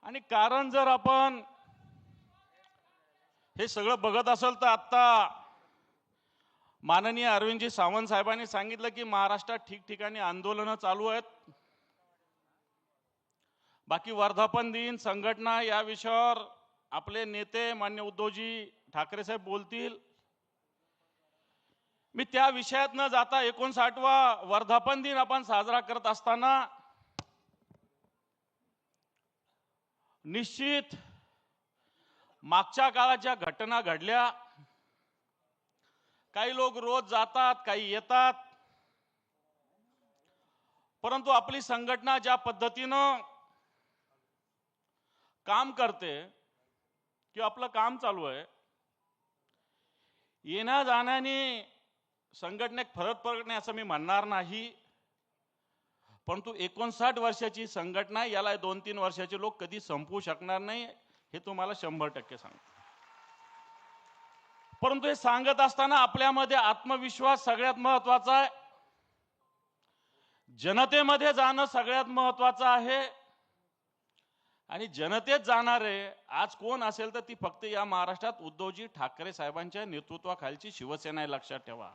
आणि कारण जर आपण हे सगळं बघत असेल तर आता माननीय अरविंदजी सावंत साहेबांनी सांगितलं की महाराष्ट्रात ठिकठिकाणी आंदोलनं चालू आहेत। बाकी वर्धापन दिन संघटना या विषयावर आपले नेते मान्य उद्धवजी ठाकरे साहेब बोलतील। मी त्या विषयात न जाता 59वा वर्धापन दिन आपण साजरा करत असताना निश्चित मागच्या काळात ज्या घटना घडल्या, काही लोक रोज जातात काही येतात, परंतु आपली संघटना ज्या पद्धतीनं काम करते की आपलं काम चालू आहे, येण्या जाण्याने संघटनेत फरक पडणे असं मी म्हणणार नाही, परंतु 59 वर्षाची संघटना याला 2-3 वर्षाचे लोक कधी संपवू शकणार नाही हे तुम्हाला 100% सांगतो। परंतु हे सांगत असताना आपल्यामध्ये आत्मविश्वास सगळ्यात महत्त्वाचा आहे, जनतेमध्ये जाणं सगळ्यात महत्त्वाचं आहे। आणि जनतेत जाणारे आज कोण असेल तर ती फक्त या महाराष्ट्रात उद्धवजी ठाकरे साहेबांच्या नेतृत्वाखालची शिवसेना आहे, लक्षात ठेवा।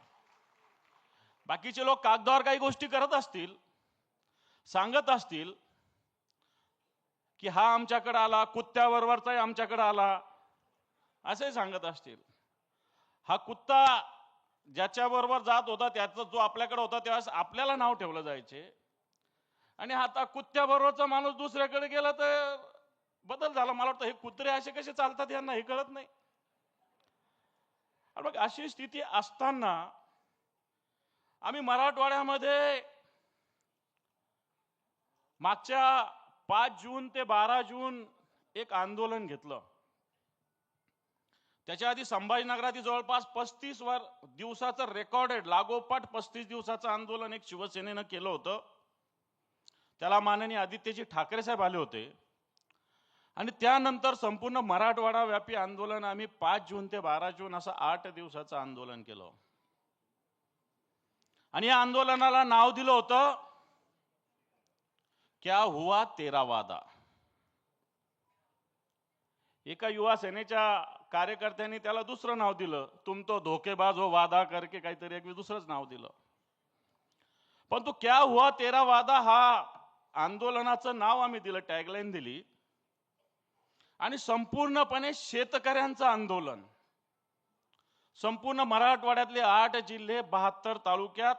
बाकीचे लोक कागदावर काही गोष्टी करत असतील, सांगत असतील की हा आमच्याकडे आला, कुत्त्याबरोबरचाही आमच्याकडे आला असे सांगत असतील। हा कुत्ता ज्याच्याबरोबर जात होता त्याचा जो आपल्याकडे होता तेव्हा आपल्याला नाव ठेवलं जायचे, आणि आता कुत्त्याबरोबरचा माणूस दुसऱ्याकडे गेला तर बदल झाला। मला वाटतं हे कुत्रे असे कसे चालतात यांना हे कळत नाही। मग अशी स्थिती असताना आम्ही मराठवाड्यामध्ये मागच्या 5 जून ते 12 जून एक आंदोलन घेतलं। त्याच्या आधी संभाजीनगरात जवळपास 35 दिवसाचं रेकॉर्डेड लागोपाठ 35 दिवसाचं आंदोलन एक शिवसेनेनं केलं होतं। त्याला माननीय आदित्यजी ठाकरे साहेब आले होते, आणि त्यानंतर संपूर्ण मराठवाडा व्यापी आंदोलन आम्ही 5 जून ते 12 जून असं 8 दिवसाचं आंदोलन केलं। आणि या आंदोलनाला नाव दिलं होतं क्या हुआ तेरा वादा। एका युवा सेनेच्या कार्यकर्त्यांनी त्याला दुसरं नाव दिलं, तुम तो धोखेबाज हो वादा करके, काहीतरी एक दुसरंच नाव दिलं। पण तो क्या हुआ तेरा वादा हा आंदोलनाचं नाव आम्ही दिलं, टॅगलाईन दिली। आणि संपूर्णपणे शेतकऱ्यांचं आंदोलन, संपूर्ण मराठवाड्यातले 8 जिल्हे 72 तालुक्यात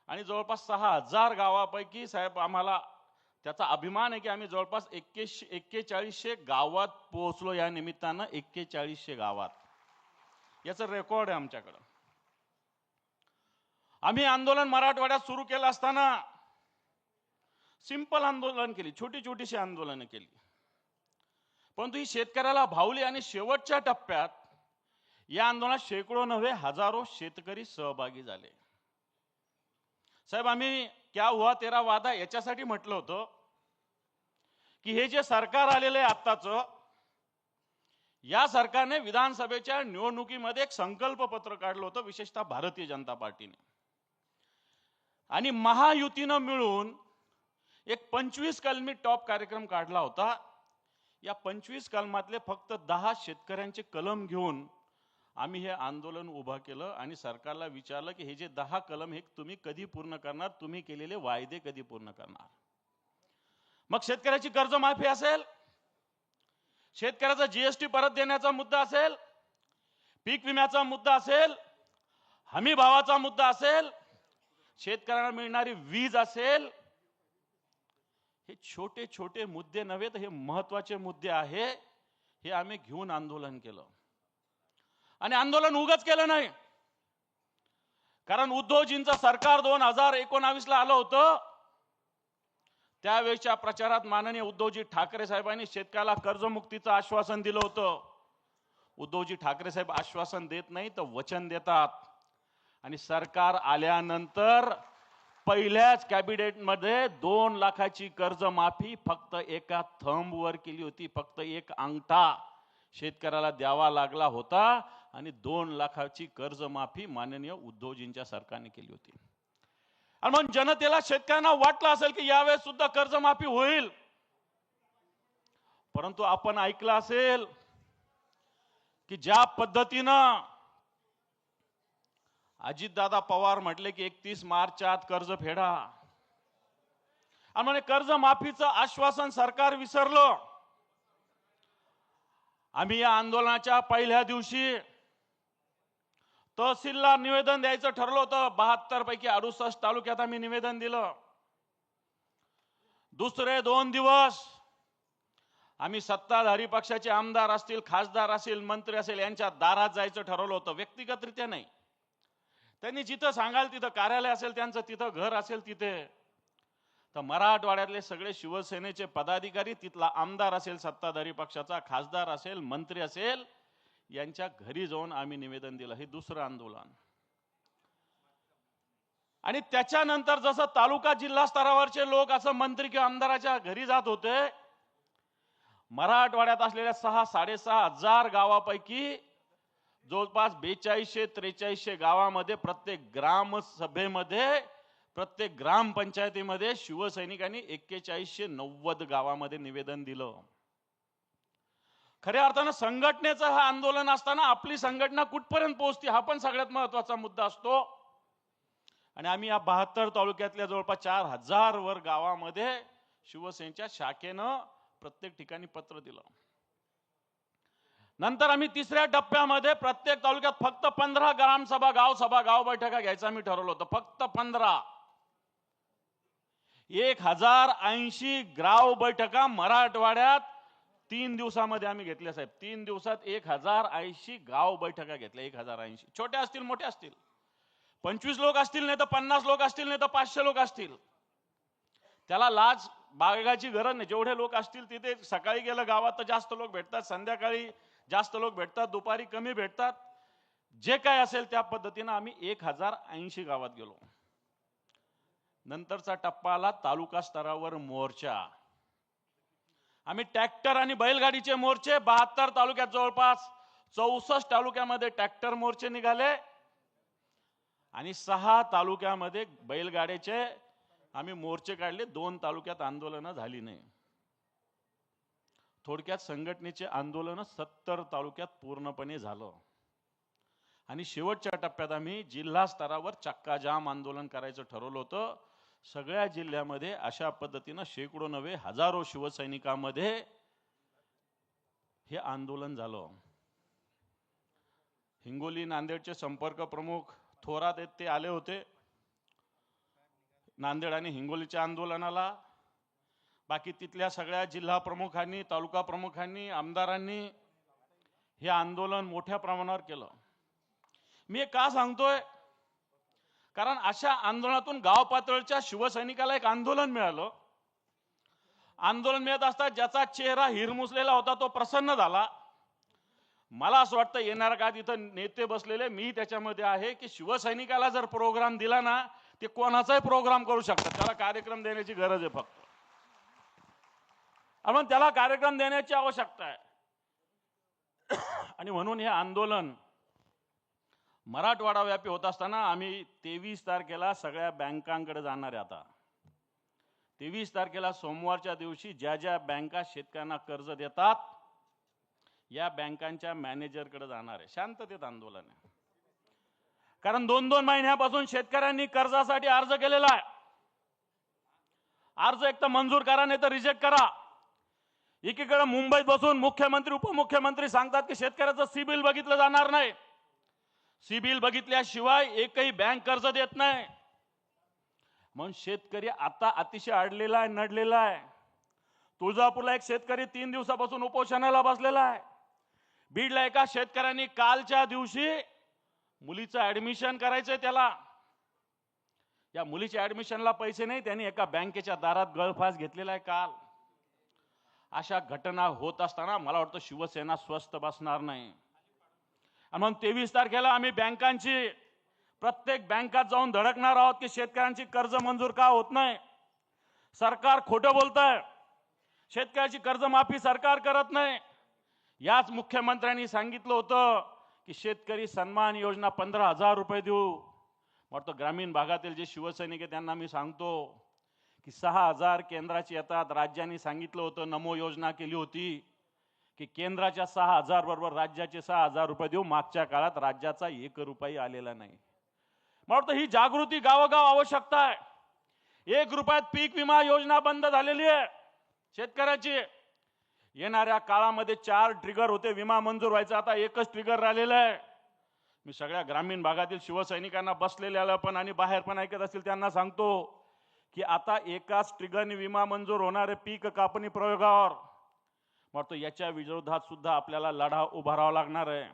आणि जवळपास 6000 गावापैकी साहेब आम्हाला त्याचा अभिमान आहे की आम्ही जवळपास 4100 गावात पोहोचलो। या निमित्तानं 4100 गावात याचं रेकॉर्ड आहे आमच्याकडं। आम्ही आंदोलन मराठवाड्यात सुरू केलं असताना सिंपल आंदोलन केली, छोटीशी आंदोलनं केली, परंतु ही शेतकऱ्याला भावली। आणि शेवटच्या टप्प्यात या आंदोलनात शेकडो नव्हे हजारो शेतकरी सहभागी झाले। साहेब आम्ही क्या हुआ तेरा वादा याच्यासाठी म्हटलं होतं की हे जे सरकार आलेलं आहे आत्ताचं, या सरकारने विधानसभेच्या निवडणुकीमध्ये एक संकल्प पत्र काढलं होतं, विशेषतः भारतीय जनता पार्टीने आणि महायुतीनं मिळून एक 25 कलमी टॉप कार्यक्रम काढला होता। या 25 कलमातले फक्त 10 शेतकऱ्यांचे कलम घेऊन आम्ही हे आंदोलन उभं केलं आणि सरकारला विचारलं की हे जे 10 कलम हे तुम्ही कधी पूर्ण करणार, तुम्ही केलेले वायदे कधी पूर्ण करणार। मग शेतकऱ्याची कर्जमाफी असेल, शेतकऱ्याचा जीएसटी परत देण्याचा मुद्दा असेल, पीक विम्याचा मुद्दा असेल, हमी भावाचा मुद्दा असेल, शेतकऱ्यांना मिळणारी वीज असेल, हे छोटे छोटे मुद्दे नव्हे तर हे महत्त्वाचे मुद्दे आहे। हे आम्ही घेऊन आंदोलन केलं आणि आंदोलन उगाच केलं नाही, कारण उद्धवजींचं सरकार 2019 ला आलं होतं। त्यावेळेच्या प्रचारात माननीय उद्धवजी ठाकरे साहेबांनी शेतकऱ्याला कर्जमुक्तीचं आश्वासन दिलं होतं। उद्धवजी ठाकरे साहेब आश्वासन देत नाही तर वचन देतात, आणि सरकार आल्यानंतर पहिल्याच कॅबिनेटमध्ये 2 लाखाची कर्जमाफी फक्त एका थंबवर केली होती। फक्त एक अंगठा शेतकऱ्याला द्यावा लागला होता आणि 2 लाखाची कर्जमाफी माननीय उद्धवजींच्या सरकारने केली होती। आणि मग जनतेला शेतकऱ्यांना वाटलं असेल की यावेळेस सुद्धा कर्जमाफी होईल, परंतु आपण ऐकलं असेल की ज्या पद्धतीनं अजितदादा पवार म्हटले की 31 मार्चच्या आत कर्ज फेडा आणि म्हणे कर्ज माफीचं आश्वासन सरकार विसरलं. आम्ही या आंदोलनाच्या पहिल्या दिवशी तहसीलला निवेदन द्यायचं ठरलं होतं. 72 पैकी 68 तालुक्यात आम्ही निवेदन दिलं. दुसरे 2 दिवस आम्ही सत्ताधारी पक्षाचे आमदार असतील, खासदार असतील, मंत्री असेल यांच्या दारात जायचं ठरवलं होतं. व्यक्तिगतरित्या नाही, त्यांनी जिथं सांगाल तिथं कार्यालय असेल त्यांचं, तिथं घर असेल तिथे. तर मराठवाड्यातले सगळे शिवसेनेचे पदाधिकारी, तिथला आमदार असेल, सत्ताधारी पक्षाचा खासदार असेल, मंत्री असेल, यांच्या घरी जाऊन आम्ही निवेदन दिलं. हे दुसरं आंदोलन. आणि त्याच्यानंतर जसं तालुका जिल्हा स्तरावरचे लोक असं मंत्री किंवा आमदाराच्या घरी जात होते, मराठवाड्यात असलेल्या 6-6.5 हजार गावापैकी जवळपास 4200-4300 गावामध्ये प्रत्येक ग्रामसभेमध्ये, प्रत्येक ग्रामपंचायतीमध्ये शिवसैनिकांनी 4190 गावामध्ये निवेदन दिलं. खऱ्या अर्थानं संघटनेचं हा आंदोलन असताना आपली संघटना कुठपर्यंत पोहोचते हा पण सगळ्यात महत्वाचा मुद्दा असतो. आणि आम्ही या 72 तालुक्यातल्या जवळपास 4000 वर गावामध्ये शिवसेनेच्या शाखेनं प्रत्येक ठिकाणी पत्र दिलं. नंतर आम्ही तिसऱ्या टप्प्यामध्ये प्रत्येक तालुक्यात फक्त 15 ग्रामसभा, गाव बैठका घ्यायचं आम्ही ठरवलं होतं. फक्त 15. 1080 गाव बैठका मराठवाड्यात 3 दिवसामध्ये आम्ही घेतल्या साहेब. 3 दिवसात 1080 गाव बैठका घेतल्या. 1080, छोट्या असतील मोठ्या असतील, 25 लोक असतील नाही तर 50 लोक असतील नाही तर 500 लोक असतील. त्याला लाज बाळगायची गरज नाही. जेवढे लोक असतील तिथे, सकाळी गेलं गावात तर जास्त लोक भेटतात, संध्याकाळी जास्त लोक भेटतात, दुपारी कमी भेटतात. जे काय असेल त्या पद्धतीनं आम्ही 1080 गावात गेलो. नंतरचा टप्पा आला तालुका स्तरावर मोर्चा. आम्ही ट्रॅक्टर आणि बैलगाडीचे मोर्चे 72 तालुक्यात, जवळपास 64 तालुक्यामध्ये ट्रॅक्टर मोर्चे निघाले आणि 6 तालुक्यामध्ये बैलगाड्याचे आम्ही मोर्चे काढले. 2 तालुक्यात आंदोलनं झाली नाही. थोडक्यात संघटनेचे आंदोलन 70 तालुक्यात पूर्णपणे झालं. आणि शेवटच्या टप्प्यात आम्ही जिल्हा स्तरावर चक्का जाम आंदोलन करायचं ठरवलं होतं. सगळ्या जिल्ह्यामध्ये अशा पद्धतीनं शेकडो नव्हे हजारो शिवसैनिकांमध्ये हे आंदोलन झालं. हिंगोली नांदेडचे संपर्क प्रमुख थोरात आहेत, ते आले होते नांदेड आणि हिंगोलीच्या आंदोलनाला. बाकी तिथल्या सगळ्या जिल्हा प्रमुखांनी, तालुका प्रमुखांनी, आमदारांनी हे आंदोलन मोठ्या प्रमाणावर केलं. मी हे का सांगतोय, कारण अशा आंदोलनातून गाव पातळीच्या शिवसैनिकाला एक आंदोलन मिळालं. आंदोलन मिळत असता ज्याचा चेहरा हिरमुसलेला होता तो प्रसन्न झाला. मला असं वाटतं येणाऱ्या काळात इथं नेते बसलेले, मी त्याच्यामध्ये आहे, की शिवसैनिकाला जर प्रोग्राम दिला ना, ते कोणाचाही प्रोग्राम करू शकतात. त्याला कार्यक्रम देण्याची गरज आहे फक्त. आपण त्याला कार्यक्रम देण्याची आवश्यकता आहे. आणि म्हणून हे आंदोलन मराठवाडा व्यापी होत असताना आम्ही 23 तारखेला सगळ्या बँकांकडे जाणार आहे. आता 23 तारखेला सोमवारच्या दिवशी ज्या ज्या बँका शेतकऱ्यांना कर्ज देतात या बँकांच्या मॅनेजरकडे जाणार आहे. शांततेत आंदोलन आहे. कारण 2-2 महिन्यापासून शेतकऱ्यांनी कर्जासाठी अर्ज केलेला आहे. अर्ज एक तर मंजूर करा नाही तर रिजेक्ट करा. एकीकडे मुंबईत बसून मुख्यमंत्री, उपमुख्यमंत्री सांगतात की शेतकऱ्याचं सिबिल बघितलं जाणार नाही. सिबिल बघितल्याशिवाय एकही बँक कर्ज देत नाही. म्हणून शेतकरी आता अतिशय अडलेला आहे, नडलेला आहे. तुळजापूरला एक शेतकरी 3 दिवसापासून उपोषणाला बसलेला आहे. बीडला एका शेतकऱ्यांनी कालच्या दिवशी मुलीचं ऍडमिशन करायचंय त्याला, या मुलीच्या ऍडमिशनला पैसे नाही, त्यांनी एका बँकेच्या दारात गळफास घेतलेला आहे काल. अशा घटना होत असताना मला वाटतं शिवसेना स्वस्थ बसणार नाही. आणि म्हणून 23 तारखेला आम्ही बँकांची, प्रत्येक बँकात जाऊन धडकणार आहोत की शेतकऱ्यांची कर्ज मंजूर का होत नाही. सरकार खोटं बोलतंय. शेतकऱ्याची कर्जमाफी सरकार करत नाही. याच मुख्यमंत्र्यांनी सांगितलं होतं की शेतकरी सन्मान योजना 15,000 रुपये देऊ. वाटतं ग्रामीण भागातील जे शिवसैनिक आहेत त्यांना मी सांगतो की 6,000 केंद्राची येतात. राज्यांनी सांगितलं होतं, नमो योजना केली होती की केंद्राच्या 6,000 बरोबर राज्याचे 6,000 रुपये देऊ. मागच्या काळात राज्याचा 1 रुपया आलेला नाही. मला वाटतं ही जागृती गावोगाव आवश्यकता आहे. 1 रुपयात पीक विमा योजना बंद झालेली आहे शेतकऱ्याची. येणाऱ्या काळामध्ये 4 ट्रिगर होते विमा मंजूर व्हायचा, आता एकच ट्रिगर राहिलेलं आहे. मी सगळ्या ग्रामीण भागातील शिवसैनिकांना बसलेल्या पण आणि बाहेर पण ऐकत असतील त्यांना सांगतो की आता एकाच ट्रिगरने विमा मंजूर होणारे पीक कापणी प्रयोगावर. म्हणतो याच्या विरोधात सुद्धा आपल्याला लढा उभारावा लागणार आहे.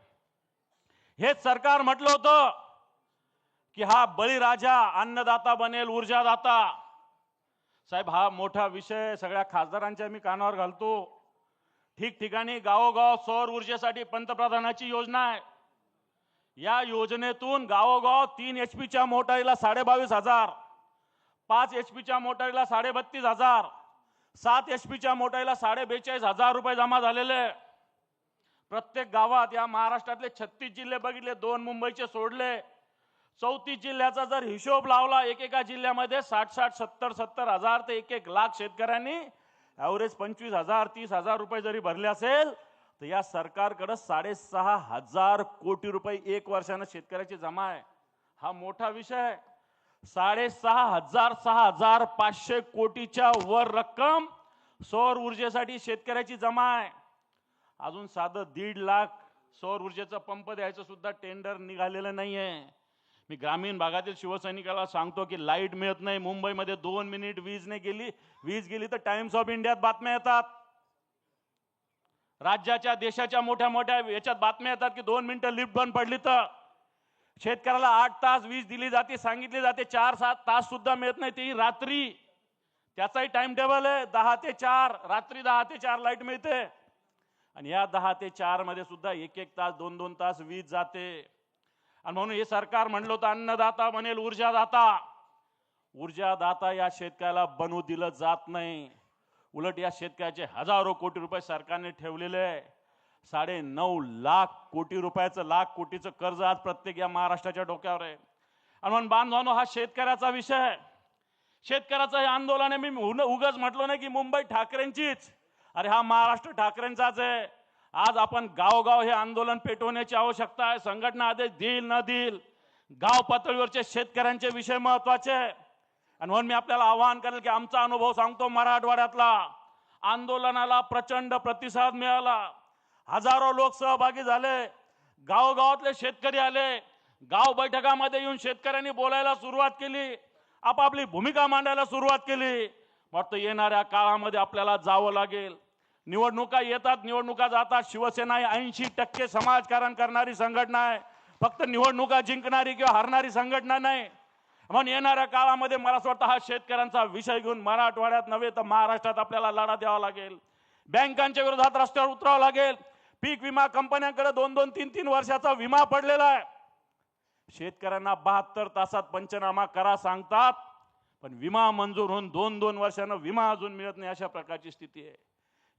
हेच सरकार म्हटलं होतं की हा बळीराजा अन्नदाता बनेल ऊर्जादाता. साहेब, हा मोठा विषय सगळ्या खासदारांच्या मी कानावर घालतो. ठिकठिकाणी गावोगाव सौर ऊर्जेसाठी पंतप्रधानाची योजना आहे. या योजनेतून गावोगाव 3 HP मोटारीला 22,500, 5 HP मोटारीला 32,500, 7 HP मोटारीला 42,500 रुपये जमा झालेले. प्रत्येक गावात या महाराष्ट्रातले 36 जिल्हे बघितले, 2 मुंबईचे सोडले, 34 जिल्ह्याचा जर हिशोब लावला, एकेका जिल्ह्यामध्ये 60,000, 70,000 ते 1 लाख शेतकऱ्यांनी ॲव्हरेज 25,000, 30,000 रुपये जरी भरले असेल तर या सरकारकडे 6,500 कोटी रुपये 1 वर्षानं शेतकऱ्याची जमा आहे. हा मोठा विषय आहे. 6,500, 6,500 कोटीच्या वर रक्कम सौर ऊर्जेसाठी शेतकऱ्याची जमा आहे. अजून साधं 1.5 लाख सौर ऊर्जेचा पंप द्यायचं सुद्धा टेंडर निघालेलं नाहीये. मी ग्रामीण भागातील शिवसैनिकाला सांगतो की लाईट मिळत नाही. मुंबईमध्ये 2 मिनिट वीज गेली तर टाइम्स ऑफ इंडियात बातम्या येतात. राज्याच्या देशाच्या मोठ्या मोठ्या याच्यात बातम्या येतात की 2 मिनिटं लिफ्ट बंद पडली तर शेतकऱ्याला 8 तास वीज दिली जाते, सांगितली जाते. 4-7 तास सुद्धा मिळत नाही, ती रात्री. त्याचाही टाइम टेबल आहे, 10 ते 4, रात्री 10 ते 4 लाईट मिळते. आणि या 10 ते 4 मध्ये सुद्धा 1-1 तास 2-2 तास वीज जाते. आणि म्हणून हे सरकार म्हणलं होतं अन्नदाता बनेल ऊर्जादाता. ऊर्जादाता या शेतकऱ्याला बनवू दिलं जात नाही. उलट या शेतकऱ्याचे हजारो कोटी रुपये सरकारने ठेवलेले आहे. 9.5 लाख कोटी रुपयाचं, लाख कोटीचं कर्ज आज प्रत्येक या महाराष्ट्राच्या डोक्यावर आहे. आणि म्हणून बांधवांनो, हा शेतकऱ्याचा विषय आहे. शेतकऱ्याचं हे आंदोलन आहे. मी उगाच म्हटलो नाही की मुंबई ठाकरेंचीच. अरे हा महाराष्ट्र ठाकरेंचाच आहे. आज आपण गावोगाव हे आंदोलन पेटवण्याची आवश्यकता आहे. संघटना आदेश देईल न देईल, गाव पातळीवरचे शेतकऱ्यांचे विषय महत्वाचे आहे. आणि म्हणून मी आपल्याला आवाहन करेल की आमचा अनुभव सांगतो. मराठवाड्यातला आंदोलनाला प्रचंड प्रतिसाद मिळाला. हजारो लोक सहभागी झाले. गावोगावातले शेतकरी आले. गाव बैठकामध्ये येऊन शेतकऱ्यांनी बोलायला सुरुवात केली, आपापली भूमिका मांडायला सुरुवात केली. वाटतं येणाऱ्या काळामध्ये आपल्याला जावं लागेल. निवडणुका येतात, निवडणुका जातात. शिवसेना ही 80% समाजकारण करणारी संघटना आहे. फक्त निवडणुका जिंकणारी किंवा हरणारी संघटना नाही. म्हणून येणाऱ्या काळामध्ये मला असं वाटतं हा शेतकऱ्यांचा विषय घेऊन मराठवाड्यात नव्हे तर महाराष्ट्रात आपल्याला लढा द्यावा लागेल. बँकांच्या विरोधात रस्त्यावर उतरावं लागेल. पीक विमा कंपन्यांकडे 2-2, 3-3 वर्षाचा विमा पडलेला आहे. शेतकऱ्यांना 72 तासात पंचनामा करा सांगतात, पण विमा मंजूर होऊन 2-2 वर्षानं विमा अजून मिळत नाही, अशा प्रकारची स्थिती आहे.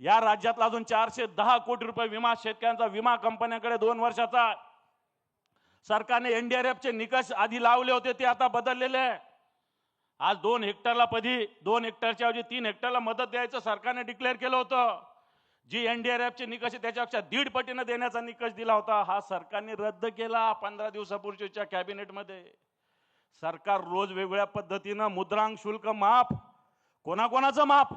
या राज्यातला अजून 410 कोटी रुपये विमा शेतकऱ्यांचा विमा कंपन्यांकडे 2 वर्षाचा. सरकारने NDRFचे निकष आधी लावले होते, ते आता बदललेले आहे. आज 2 हेक्टरला 2 हेक्टरच्या ऐवजी 3 हेक्टरला मदत द्यायचं सरकारने डिक्लेअर केलं होतं. जी NDRFचे निकष त्याच्यापेक्षा 1.5 पटीने देण्याचा निकष दिला होता, हा सरकारने रद्द केला 15 दिवसापूर्वीच्या कॅबिनेटमध्ये. सरकार रोज वेगवेगळ्या पद्धतीनं मुद्रांक शुल्क माफ, कोणाकोणाचं माफ,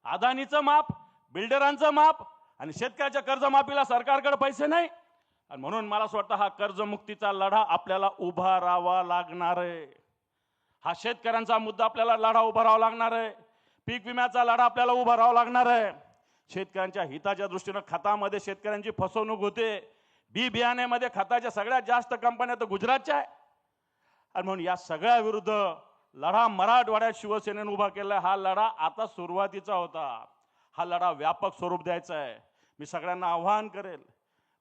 अदानीचं माफ, बिल्डरांचं माफ, आणि शेतकऱ्याच्या कर्जमाफीला सरकारकडे पैसे नाही. आणि म्हणून मला असं वाटतं हा कर्जमुक्तीचा लढा आपल्याला उभा राहावा लागणार आहे. हा शेतकऱ्यांचा मुद्दा आपल्याला लढा उभा राहावा लागणार आहे. पीक विम्याचा लढा आपल्याला उभा राहावा लागणार आहे. शेतकऱ्यांच्या हिताच्या दृष्टीनं खतामध्ये शेतकऱ्यांची फसवणूक होते. बी बियाण्यामध्ये खताच्या सगळ्यात जास्त कंपन्या तर गुजरातच्या आहे. आणि म्हणून या सगळ्या विरुद्ध लढा मराठवाड्यात शिवसेनेने उभा केला. हा लढा आता सुरुवातीचा होता. हा लढा व्यापक स्वरूप द्यायचा आहे. मी सगळ्यांना आवाहन करेल,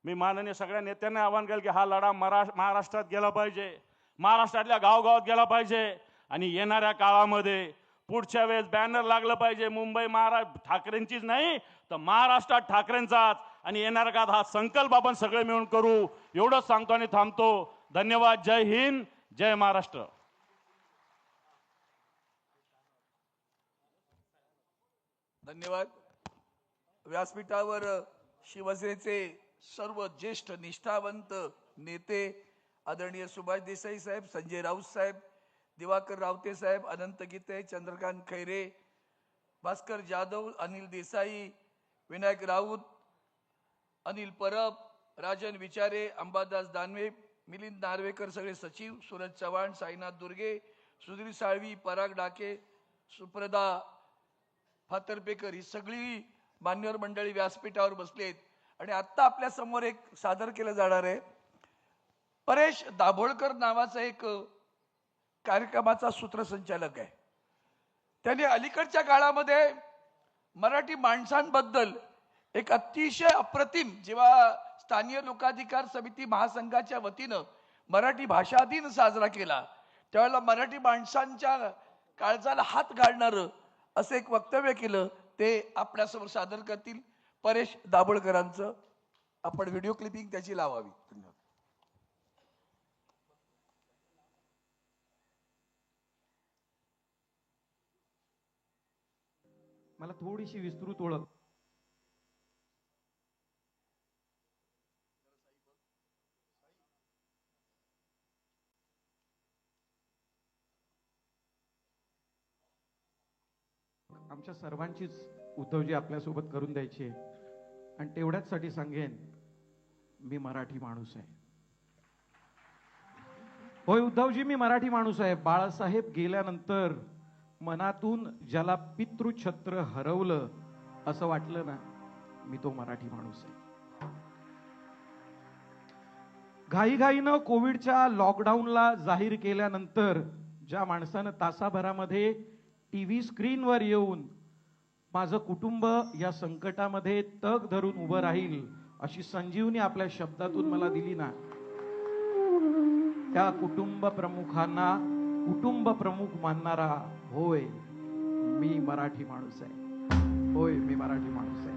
मी माननीय सगळ्या नेत्यांना आवाहन करेल की हा लढा महाराष्ट्रात गेला पाहिजे, महाराष्ट्रातल्या गावगावात गेला पाहिजे. आणि येणाऱ्या काळामध्ये पुढच्या वेळेस बॅनर लागलं पाहिजे, मुंबई ठाकरेंचीच नाही तर महाराष्ट्रात ठाकरेंचाच. आणि येणाऱ्या काळात हा संकल्प आपण सगळे मिळून करू, एवढंच सांगतो आणि थांबतो. धन्यवाद. जय हिंद, जय महाराष्ट्र. धन्यवाद. व्यासपीठावर शिवसेनेचे सर्व ज्येष्ठ निष्ठावंत नेते आदरणीय सुभाष देसाई साहेब, संजय राऊत साहेब, दिवाकर रावते साहेब, अनंत गीते, चंद्रकांत खैरे, भास्कर जाधव, अनिल देसाई, विनायक राऊत, अनिल परब, राजन विचारे, अंबादास दानवे, मिलिंद नार्वेकर, सगळे सचिव, सूरज चव्हाण, साईनाथ दुर्गे, सुधीर साळवी, पराग डाके, सुप्रदा फातर्पेकर ही सगळी मान्यवर मंडळी व्यासपीठावर बसली आहेत. आणि आत्ता आपल्या समोर एक सादर केलं जाणार आहे. परेश दाभोळकर नावाचा एक कार्यक्रमाचा सूत्रसंचालक आहे. त्याने अलीकडच्या काळामध्ये मराठी माणसांबद्दल एक अतिशय अप्रतिम, जेव्हा स्थानिक लोकाधिकार समिती महासंघाच्या वतीनं मराठी भाषा दिन साजरा केला त्यावेळेला मराठी माणसांच्या काळजाला हात घालणारं असं एक वक्तव्य केलं. ते आपल्यासमोर सादर करतील परेश दाभोळकरांचं. आपण व्हिडिओ क्लिपिंग त्याची लावावी. धन्यवाद. मला थोडीशी विस्तृत ओळख. आमच्या सर्वांचीच उद्धवजी आपल्यासोबत करून द्यायची आहे. आणि तेवढ्याचसाठी सांगेन, मी मराठी माणूस आहे. होय उद्धवजी, मी मराठी माणूस आहे. बाळासाहेब गेल्यानंतर मनातून ज्याला पितृछत्र हरवलं असं वाटलं ना, मी तो मराठी माणूस आहे. घाईघाईनं कोविडच्या लॉकडाऊनला जाहीर केल्यानंतर ज्या माणसानं तासाभरामध्ये टीव्ही स्क्रीनवर येऊन माझं कुटुंब या संकटामध्ये तग धरून उभं राहील अशी संजीवनी आपल्या शब्दातून मला दिली ना, त्या कुटुंब प्रमुखांना कुटुंब प्रमुख मानणारा, होय मी मराठी माणूस आहे. होय मी मराठी माणूस आहे.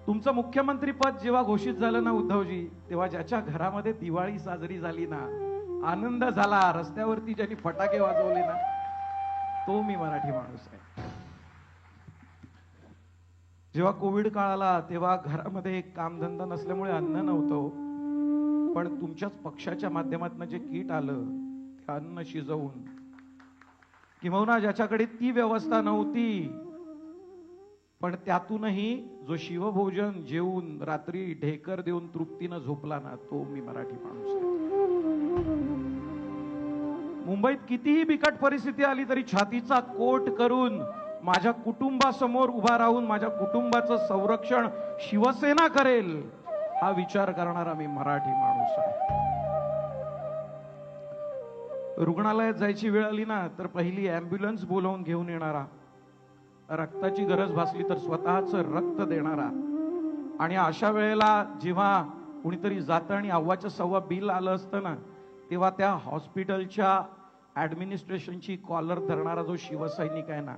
तुमचं मुख्यमंत्री पद जेव्हा घोषित झालं ना उद्धवजी, तेव्हा ज्याच्या घरामध्ये दिवाळी साजरी झाली ना, आनंद झाला, रस्त्यावरती ज्यांनी फटाके वाजवले ना, तो मी मराठी माणूस आहे. जेव्हा कोविड काळ आला तेव्हा घरामध्ये कामधंदा नसल्यामुळे अन्न नव्हतं, पण तुमच्याच पक्षाच्या माध्यमातून जे किट आलं ते अन्न शिजवून, किंवा ज्याच्याकडे ती व्यवस्था नव्हती पण त्यातूनही जो शिवभोजन जेवून रात्री ढेकर देऊन तृप्तीनं झोपला ना, तो मी मराठी माणूस आहे. मुंबईत कितीही बिकट परिस्थिती आली तरी छातीचा कोट करून माझ्या कुटुंबासमोर उभा राहून माझ्या कुटुंबाचं संरक्षण शिवसेना करेल हा विचार करणारा मी मराठी माणूस आहे. रुग्णालयात जायची वेळ आली ना तर पहिली ॲम्ब्युलन्स बोलावून घेऊन येणारा, रक्ताची गरज भासली तर स्वतःचं रक्त देणारा, आणि अशा वेळेला जेव्हा कुणीतरी जातं आणि अव्वाच्या सव्वा बिल आलं असतं ना, तेव्हा त्या हॉस्पिटलच्या ॲडमिनिस्ट्रेशनची कॉलर धरणारा जो शिवसैनिक आहे ना,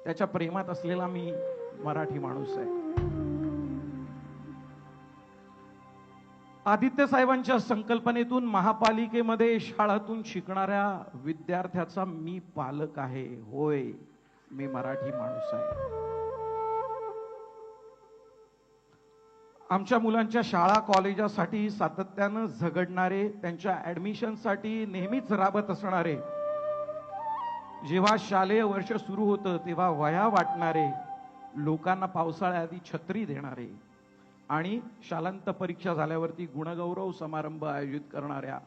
त्याच्या प्रेमात असलेला मी मराठी माणूस आहे. आदित्य साहेबांच्या संकल्पनेतून महापालिकेमध्ये शाळातून शिकणाऱ्या विद्यार्थ्याचा मी पालक आहे. होय मी मराठी माणूस आहे. आमच्या मुलांच्या शाळा कॉलेजासाठी सातत्यानं झगडणारे, त्यांच्या ऍडमिशनसाठी नेहमीच राबत असणारे, जेव्हा शालेय वर्ष सुरू होतं तेव्हा वह्या वाटणारे, लोकांना पावसाळ्याआधी छत्री देणारे आणि शालांत परीक्षा झाल्यावरती गुणगौरव समारंभ आयोजित करणाऱ्या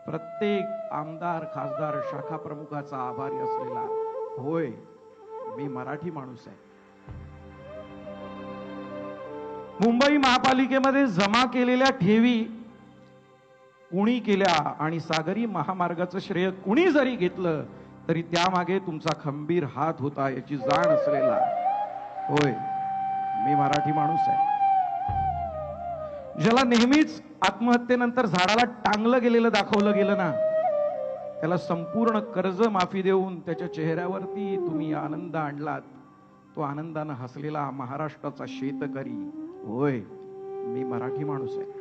प्रत्येक आमदार, खासदार, शाखा प्रमुखाचा आभारी असलेला, होय मी मराठी माणूस आहे. मुंबई महापालिकेमध्ये जमा केलेल्या ठेवी कुणी केल्या आणि सागरी महामार्गाचं श्रेय कुणी जरी घेतलं तरी त्यामागे तुमचा खंबीर हात होता याची जाण असलेला, होय मी मराठी माणूस आहे. ज्याला नेहमीच आत्महत्येनंतर झाडाला टांगलं गेलेलं दाखवलं गेलं ना, त्याला संपूर्ण कर्ज माफी देऊन त्याच्या चेहऱ्यावरती तुम्ही आनंद आणलात, तो आनंदानं हसलेला महाराष्ट्राचा शेतकरी, होय मी मराठी माणूस आहे.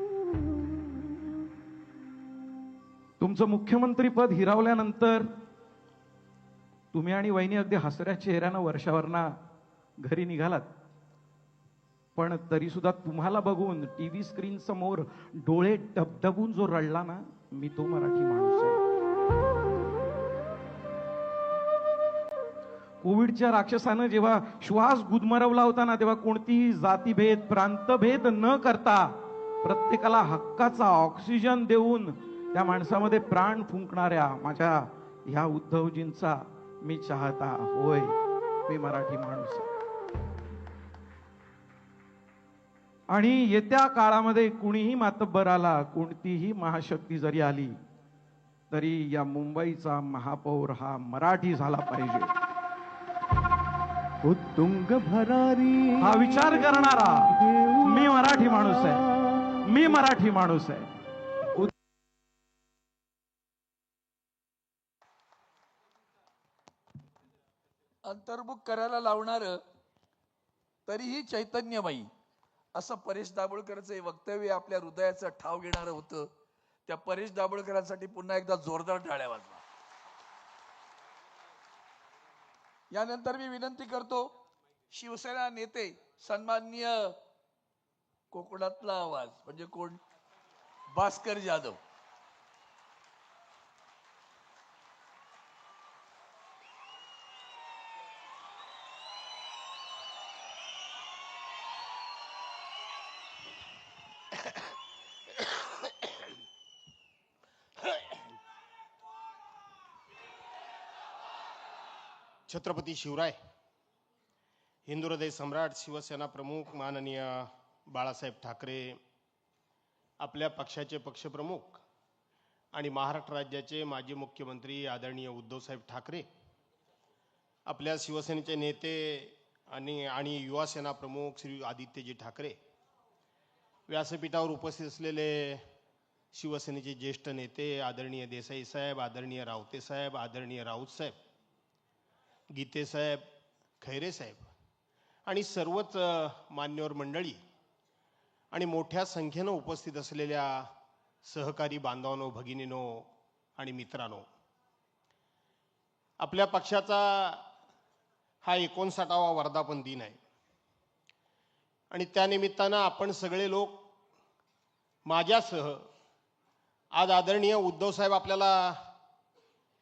तुमचं मुख्यमंत्री पद हिरावल्यानंतर तुम्ही आणि वहिनी अगदी हसऱ्या चेहऱ्यानं वर्षावरना घरी निघालात, पण तरी सुद्धा तुम्हाला बघून टीव्ही स्क्रीन समोर डोळे डबडबून जो रडला ना, मी तो मराठी माणूस आहे. कोविडच्या राक्षसानं जेव्हा श्वास गुदमरवला होता ना, तेव्हा कोणतीही जातीभेद प्रांतभेद न करता प्रत्येकाला हक्काचा ऑक्सिजन देऊन त्या माणसामध्ये प्राण फुंकणाऱ्या माझ्या ह्या उद्धवजींचा मी चाहता. होय, मी मराठी माणूस आहे. आणि येत्या काळामध्ये कुणीही मातब्बर आला, कोणतीही महाशक्ती जरी आली, तरी या मुंबईचा महापौर हा मराठी झाला पाहिजे. उत्तुंग भरारी हा विचार करणारा मी मराठी माणूस आहे. मी मराठी माणूस आहे. अंतर्मुख करायला लावणार तरीही चैतन्यमयी असं परेश दाभोळकरचं हे वक्तव्य आपल्या हृदयाचा ठाव घेणारं होतं. त्या परेश दाभोळकरांसाठी पुन्हा एकदा जोरदार टाळ्या वाजवा. यानंतर मी विनंती करतो शिवसेना नेते सन्माननीय कोकणातला आवाज म्हणजे कोण, भास्कर जाधव. छत्रपती शिवराय, हिंदू हृदय सम्राट, शिवसेना प्रमुख माननीय बाळासाहेब ठाकरे, आपल्या पक्षाचे पक्षप्रमुख आणि महाराष्ट्र राज्याचे माजी मुख्यमंत्री आदरणीय उद्धवसाहेब ठाकरे, आपल्या शिवसेनेचे नेते आणि युवा सेना प्रमुख श्री आदित्यजी ठाकरे, व्यासपीठावर उपस्थित असलेले शिवसेनेचे ज्येष्ठ नेते आदरणीय देसाई साहेब, आदरणीय रावते साहेब, आदरणीय राऊत साहेब, गीते साहेब, खैरे साहेब आणि सर्वच मान्यवर मंडळी आणि मोठ्या संख्येनं उपस्थित असलेल्या सहकारी बांधवांनो, भगिनींनो आणि मित्रांनो, आपल्या पक्षाचा हा 59वा वर्धापन दिन आहे आणि त्यानिमित्तानं आपण सगळे लोक माझ्यासह आज आदरणीय उद्धव साहेब आपल्याला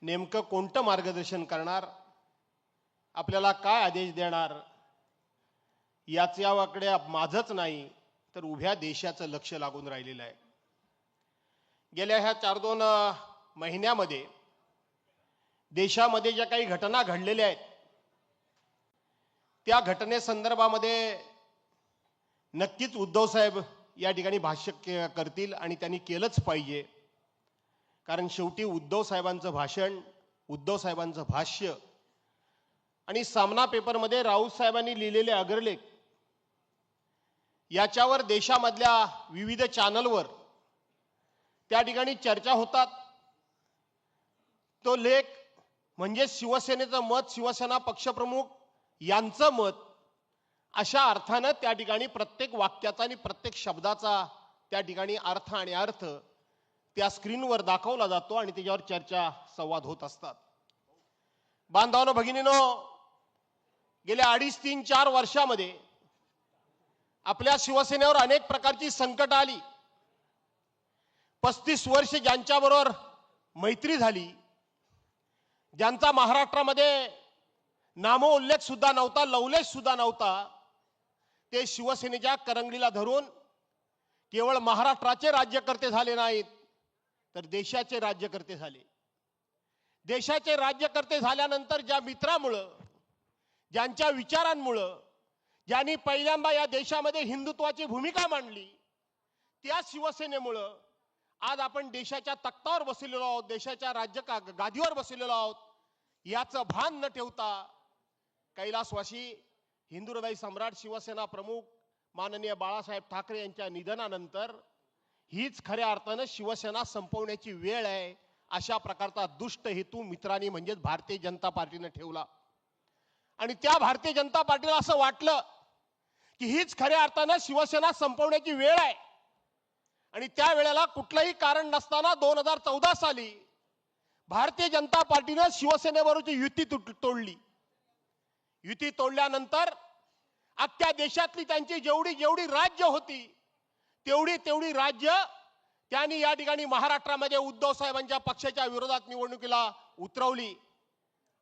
नेमकं कोणतं मार्गदर्शन करणार, आपल्याला काय आदेश देणार, याच्याकडे माझंच नाही तर उभ्या देशाचं लक्ष लागून राहिलेलं आहे. गेल्या ह्या 4-2 महिन्यामध्ये देशामध्ये ज्या काही घटना घडलेल्या आहेत त्या घटनेसंदर्भामध्ये नक्कीच उद्धव साहेब या ठिकाणी भाष्य करतील आणि त्यांनी केलंच पाहिजे. कारण शेवटी उद्धव साहेबांचं भाषण, उद्धव साहेबांचं भाष्य आणि सामना पेपरमध्ये राऊत साहेबांनी लिहिलेले अग्रलेख याच्यावर देशामधल्या विविध चॅनलवर त्या ठिकाणी चर्चा होतात. तो लेख म्हणजे शिवसेनेचं मत, शिवसेना पक्षप्रमुख यांचं मत, अशा अर्थानं त्या ठिकाणी प्रत्येक वाक्याचा आणि प्रत्येक शब्दाचा त्या ठिकाणी अर्थ आणि अर्थ त्या स्क्रीनवर दाखवला जातो आणि त्याच्यावर चर्चा संवाद होत असतात. बांधवांनो, भगिनींनो, गेल्या 2.5, 3, 4 वर्षामध्ये आपल्या शिवसेनेवर अनेक प्रकारची संकट आली. 35 वर्ष ज्यांच्याबरोबर मैत्री झाली, ज्यांचा महाराष्ट्रामध्ये नामोल्लेख सुद्धा नव्हता, लवलेख सुद्धा नव्हता, ते शिवसेनेच्या करंगळीला धरून केवळ महाराष्ट्राचे राज्यकर्ते झाले नाहीत तर देशाचे राज्यकर्ते झाले. देशाचे राज्यकर्ते झाल्यानंतर ज्या मित्रामुळं, ज्यांच्या विचारांमुळं, ज्यांनी पहिल्यांदा या देशामध्ये हिंदुत्वाची भूमिका मांडली, त्या शिवसेनेमुळं आज आपण देशाच्या तख्तावर बसलेलो आहोत, देशाच्या गादीवर बसलेलो आहोत. याचं भान न ठेवता कैलासवासी हिंदू हृदय सम्राट, शिवसेना प्रमुख माननीय बाळासाहेब ठाकरे यांच्या निधनानंतर हीच खऱ्या अर्थानं शिवसेना संपवण्याची वेळ आहे, अशा प्रकारचा दुष्ट हेतू मित्रांनी म्हणजेच भारतीय जनता पार्टीने ठेवला. आणि त्या भारतीय जनता पार्टीला असं वाटलं की हीच खऱ्या अर्थानं शिवसेना संपवण्याची वेळ आहे. आणि त्या वेळेला कुठलंही कारण नसताना 2014 साली भारतीय जनता पार्टीनं शिवसेनेबरोबरची युती तोडली. युती तोडल्यानंतर अख्ख्या देशातली त्यांची जेवढी जेवढी राज्य होती तेवढी राज्य त्यांनी या ठिकाणी महाराष्ट्रामध्ये उद्धव साहेबांच्या पक्षाच्या विरोधात निवडणुकीला उतरवली.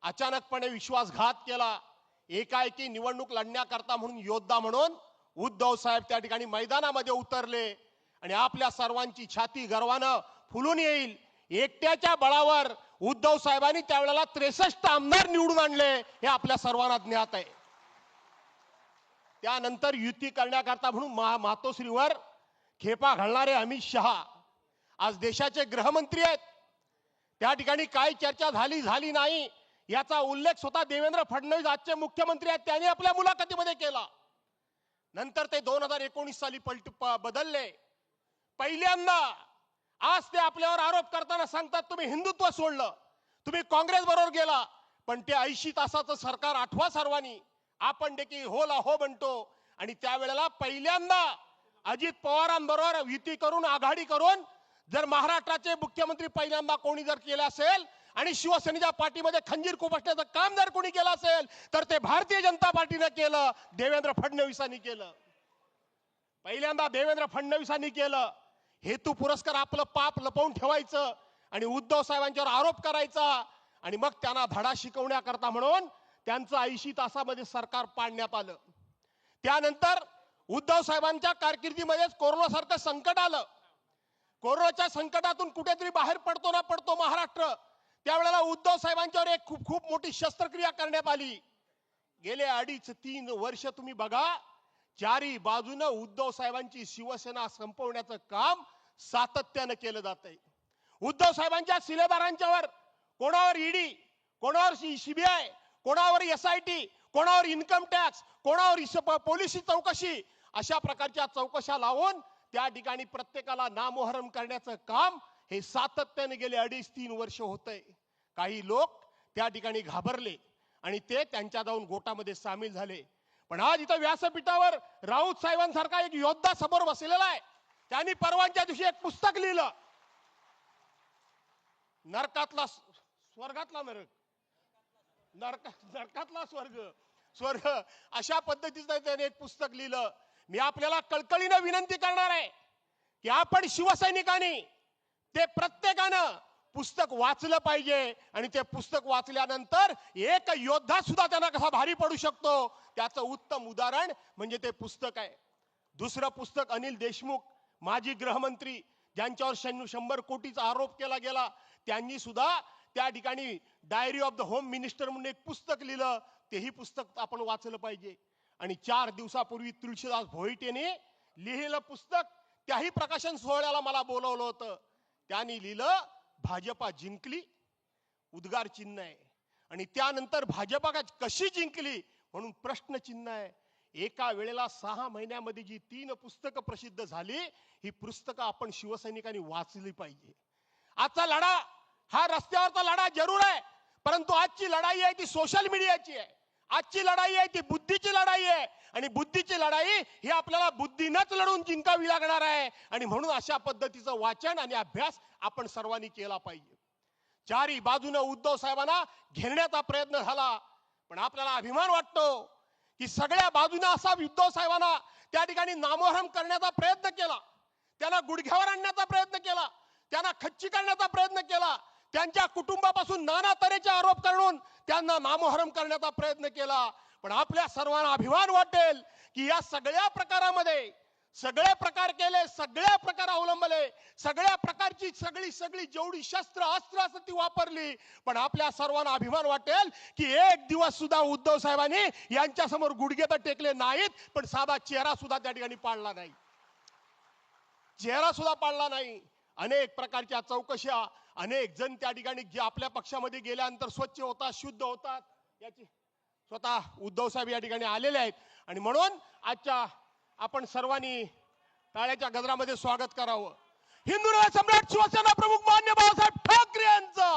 अचानकपणे विश्वासघात केला. एकाएकी निवडणूक लढण्याकरता म्हणून योद्धा म्हणून उद्धव साहेब त्या ठिकाणी मैदानामध्ये उतरले आणि आपल्या सर्वांची छाती गर्वानं फुलून येईल एकट्याच्या बळावर उद्धव साहेबांनी त्यावेळेला 63 आमदार निवडून आणले हे आपल्या सर्वांना ज्ञात आहे. त्यानंतर युती करण्याकरता म्हणून मातोश्रीवर खेपा घालणारे अमित शहा आज देशाचे गृहमंत्री आहेत. त्या ठिकाणी काय चर्चा झाली नाही याचा उल्लेख स्वतः देवेंद्र फडणवीस आजचे मुख्यमंत्री आहेत त्यांनी आपल्या मुलाखतीमध्ये केला. नंतर ते 2019 साली बदलले. पहिल्यांदा आज ते आपल्यावर आरोप करताना सांगतात तुम्ही हिंदुत्व सोडलं, तुम्ही काँग्रेस बरोबर गेला. पण ते 80 तासाचं सरकार आठवा सर्वांनी. आपण देखील हो ला हो म्हणतो आणि त्यावेळेला पहिल्यांदा अजित पवारांबरोबर युती करून आघाडी करून जर महाराष्ट्राचे मुख्यमंत्री पहिल्यांदा कोणी जर केलं असेल आणि शिवसेनेच्या पाठीमध्ये खंजीर खुपसण्याचं काम जर कोणी केलं असेल तर ते भारतीय जनता पार्टीने केलं, देवेंद्र फडणवीसांनी केलं. पहिल्यांदा देवेंद्र फडणवीसांनी केलं. हेतू पुरस्कार आपलं पाप लपवून ठेवायचं आणि उद्धव साहेबांच्यावर आरोप करायचा आणि मग त्यांना धडा शिकवण्याकरता म्हणून त्यांचं 80 तासामध्ये सरकार पाडण्यात आलं. त्यानंतर उद्धव साहेबांच्या कारकिर्दीमध्येच कोरोनासारखं संकट आलं. कोरोनाच्या संकटातून कुठेतरी बाहेर पडतो ना पडतो महाराष्ट्र. त्यावेळेला उद्धव साहेबांच्यावर एक खूप मोठी शस्त्रक्रिया करण्यात आली. गेले 2.5-3 वर्ष तुम्ही बघा चारी बाजूनं उद्धव साहेबांची शिवसेना संपवण्याचं काम सातत्यानं केलं जात आहे. उद्धव साहेबांच्या शिलेदारांच्यावर कोणावर ईडी, कोणावर सीबीआय, कोणावर SIT, कोणावर इन्कम टॅक्स, कोणावर पोलिसी चौकशी अशा प्रकारच्या चौकशा लावून त्या ठिकाणी प्रत्येकाला नामोहरम करण्याचं काम हे सातत्याने गेले 2.5-3 वर्ष होतंय. काही लोक त्या ठिकाणी घाबरले आणि ते त्यांच्या जाऊन गोटामध्ये सामील झाले. पण आज इथं व्यासपीठावर राऊत साहेबांसारखा एक योद्धा समोर बसलेला आहे. त्यांनी परवाच्या दिवशी एक पुस्तक लिहिलं, नरकातला स्वर्गातला नरक, नरकातला स्वर्ग अशा पद्धतीचं त्याने एक पुस्तक लिहिलं. मी आपल्याला कळकळीनं विनंती करणार आहे की आपण शिवसैनिकांनी ते प्रत्येकानं पुस्तक वाचलं पाहिजे आणि ते पुस्तक वाचल्यानंतर एक योद्धा सुद्धा त्यांना कसा भारी पडू शकतो त्याचं उत्तम उदाहरण म्हणजे ते पुस्तक आहे. दुसरं पुस्तक अनिल देशमुख माजी गृहमंत्री ज्यांच्यावर 100 कोटीचा आरोप केला गेला त्यांनी सुद्धा त्या ठिकाणी diary of the home minister म्हणून एक पुस्तक लिहिलं. तेही पुस्तक आपण वाचलं पाहिजे. आणि 4 दिवसापूर्वी तुळशीदास भोईटेने लिहिलेलं पुस्तक त्याही प्रकाशन सोहळ्याला मला बोलवलं होतं. त्यांनी लिहिलं भाजपा जिंकली, उद्गार चिन्ह आहे आणि त्यानंतर भाजपा कशी जिंकली म्हणून प्रश्न चिन्ह आहे. एका वेळेला 6 महिन्यामध्ये जी 3 पुस्तकं प्रसिद्ध झाली ही पुस्तकं आपण शिवसैनिकांनी वाचली पाहिजे. आजचा लढा हा रस्त्यावरचा लढा जरूर आहे परंतु आजची लढाई आहे ती सोशल मीडियाची आहे. आजची लढाई आहे ती बुद्धीची लढाई आहे आणि बुद्धीची लढाई ही आपल्याला बुद्धीनंच लढून जिंकावी लागणार आहे. आणि म्हणून अशा पद्धतीचं वाचन आणि अभ्यास आपण सर्वांनी केला पाहिजे. चारी बाजूने उद्धव साहेबांना घेरण्याचा प्रयत्न झाला पण आपल्याला अभिमान वाटतो की सगळ्या बाजूने असा उद्धव साहेबांना त्या ठिकाणी नामोहरम करण्याचा प्रयत्न केला, त्यांना गुडघ्यावर आणण्याचा प्रयत्न केला, त्यांना खच्ची करण्याचा प्रयत्न केला, त्यांच्या कुटुंबापासून नाना तऱ्हेचे आरोप करून त्यांना नामोहरम करण्याचा प्रयत्न केला. पण आपल्या सर्वांना अभिमान वाटेल की या सगळ्या प्रकारामध्ये सगळे प्रकार केले, सगळ्या प्रकार अवलंबले, सगळ्या प्रकारची सगळी जेवढी शस्त्र अस्त्र असत ती वापरली. पण आपल्या सर्वांना अभिमान वाटेल की एक दिवस सुद्धा उद्धव साहेबांनी यांच्या समोर गुडघे तर टेकले नाहीत पण साधा चेहरा सुद्धा त्या ठिकाणी पाडला नाही, चेहरा सुद्धा पाडला नाही. अनेक प्रकारच्या चौकशा, अनेक जण त्या ठिकाणी जे आपल्या पक्षामध्ये गेल्यानंतर स्वच्छ होतात, शुद्ध होतात याची स्वतः उद्धव साहेब या ठिकाणी आलेले आहेत. आणि म्हणून आजच्या आपण सर्वांनी टाळ्याच्या गजरामध्ये स्वागत करावं. हिंदू सम्राट शिवसेना प्रमुख मान्य बाळासाहेब ठाकरे यांचा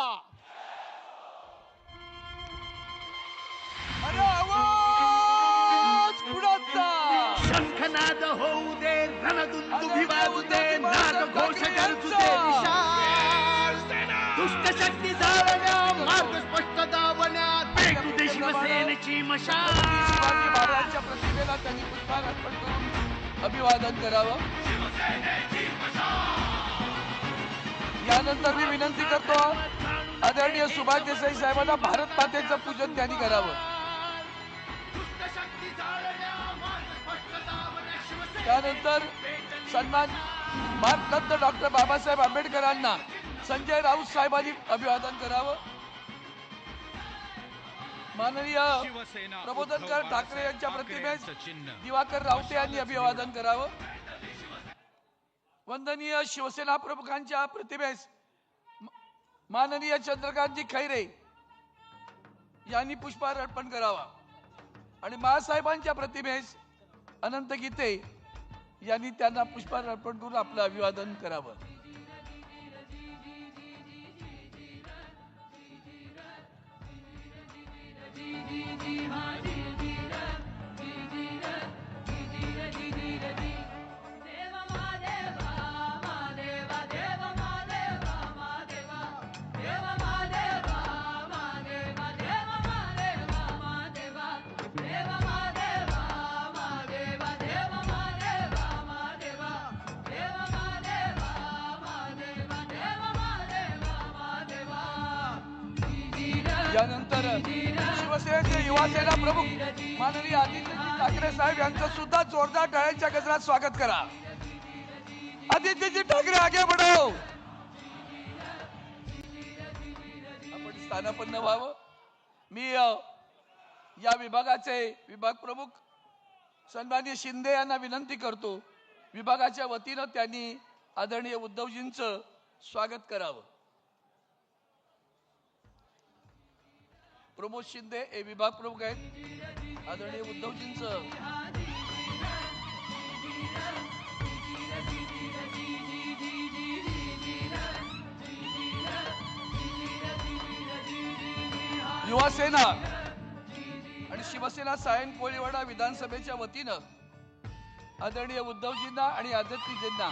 अरे आवाज कुणाचा? शंखनाद होऊ दे, रणदुंदुभी वाजू दे, नाद घोष गरजू दे, विशाल दुष्ट शक्ती जाळण्या मार्ग स्पष्ट दावण्यात पेटू दे शिवसेनेची मशाल. शिवाजी महाराजांच्या प्रतिमेला त्यांनी पुष्पहार अर्पण करून अभिवादन करावं. यानंतर मी विनंती करतो आदरणीय सुभाष देसाई साहेबांना भारत मातेचं पूजन त्यांनी करावं. त्यानंतर सन्मान भारतरत्न डॉक्टर बाबासाहेब आंबेडकरांना संजय राऊत साहेबांनी अभिवादन करावं. माननीय प्रबोधनकर ठाकरे यांच्या प्रतिमेस दिवाकर रावते यांनी अभिवादन करावं. वंदनीय शिवसेना प्रमुखांच्या प्रतिमेस माननीय चंद्रकांतजी खैरे यांनी पुष्पहार अर्पण करावा आणि मासाहेबांच्या प्रतिमेस अनंत गीते यांनी त्यांना पुष्पहार अर्पण करून आपलं अभिवादन करावं. यानंतर शिवसेनेचे युवासेना प्रमुख माननीय आदित्यजी ठाकरे साहेब यांचं सुद्धा जोरदार टाळ्यांच्या गजरात स्वागत करा. आदित्यजी ठाकरे आगे बढ़ो. आपण स्थानापन्न व्हावं. मी या विभागाचे विभाग प्रमुख सन्माननीय शिंदे यांना विनंती करतो विभागाच्या वतीनं त्यांनी आदरणीय उद्धवजींचं स्वागत करावं. प्रमोद शिंदे हे विभाग प्रमुख आहेत. आदरणीय उद्धवजींचं युवासेना आणि शिवसेना सायन कोळीवाडा विधानसभेच्या वतीनं आदरणीय उद्धवजींना आणि आदित्यजींना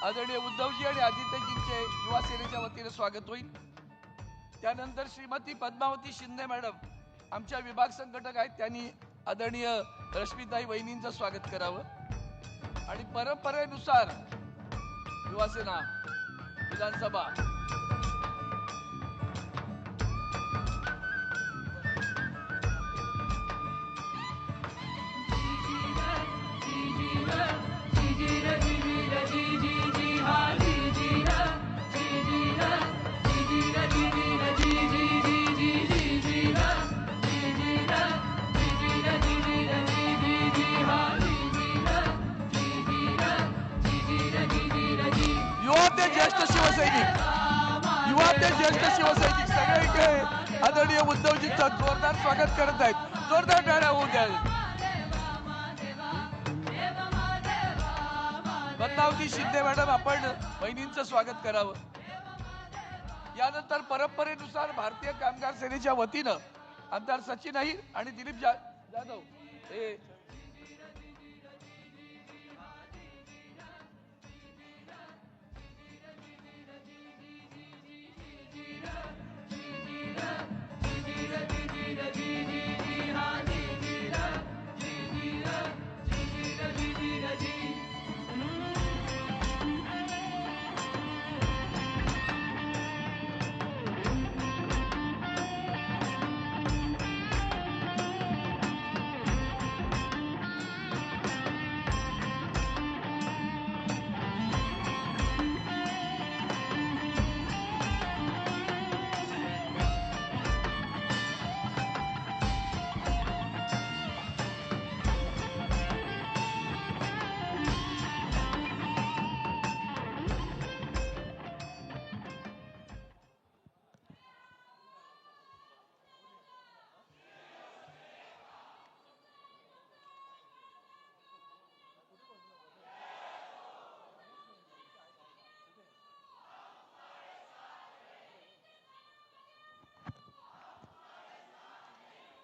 आदरणीय उद्धवजी आणि आदित्यजींचे युवा सेनेच्या वतीने स्वागत होईल. त्यानंतर श्रीमती पद्मावती शिंदे मॅडम आमच्या विभाग संघटक आहेत. त्यांनी आदरणीय रश्मीताई वहिनींचं स्वागत करावं आणि परंपरेनुसार युवासेना विधानसभा ज्येष्ठ शिवसैनिक सगळे इकडे आदरणीय उद्धवजींचं जोरदार स्वागत करत आहेत. जोरदार टाळ्या होऊ द्या. पद्मावती शिंदे मॅडम आपण बहिणींचं स्वागत करावं. यानंतर परंपरेनुसार भारतीय कामगार सेनेच्या वतीनं आमदार सचिन अहिर आणि दिलीप जाधव हे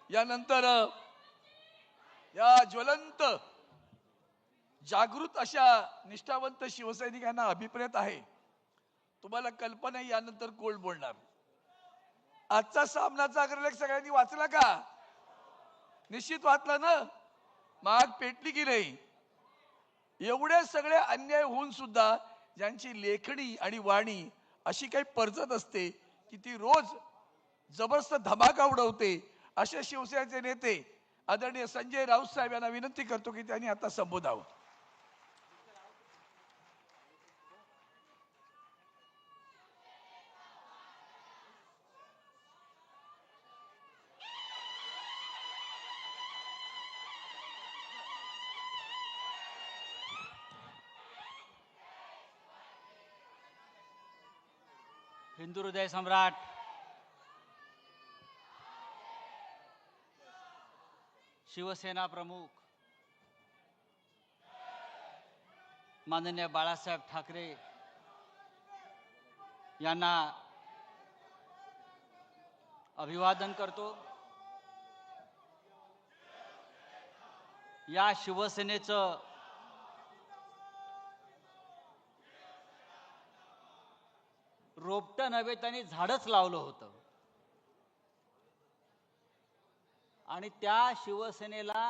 यानंतर या ज्वलंत जागृत अशा निष्ठावंत शिवसैनिकांना अभिप्रेत आहे तुम्हाला कल्पना आहे, यानंतर कोण बोलणार. आजचा सामनाचा अग्रलेख सगळ्यांनी वाचला का? निश्चित वाचला ना? माग पेटली की नाही? एवढे सगळे अन्याय होऊन सुद्धा ज्यांची लेखणी आणि वाणी अशी काही परजत असते की ती रोज जबरदस्त धमाका उडवते, असे शिवसेनेचे नेते आदरणीय संजय राऊत साहेब यांना विनंती करतो की त्यांनी आता संबोधावं. हिंदू हृदय सम्राट शिवसेना प्रमुख माननीय बाळासाहेब ठाकरे यांना अभिवादन करतो. या शिवसेनेचं रोपटं नव्हे, त्यांनी झाडच लावलं होतं आणि त्या शिवसेनेला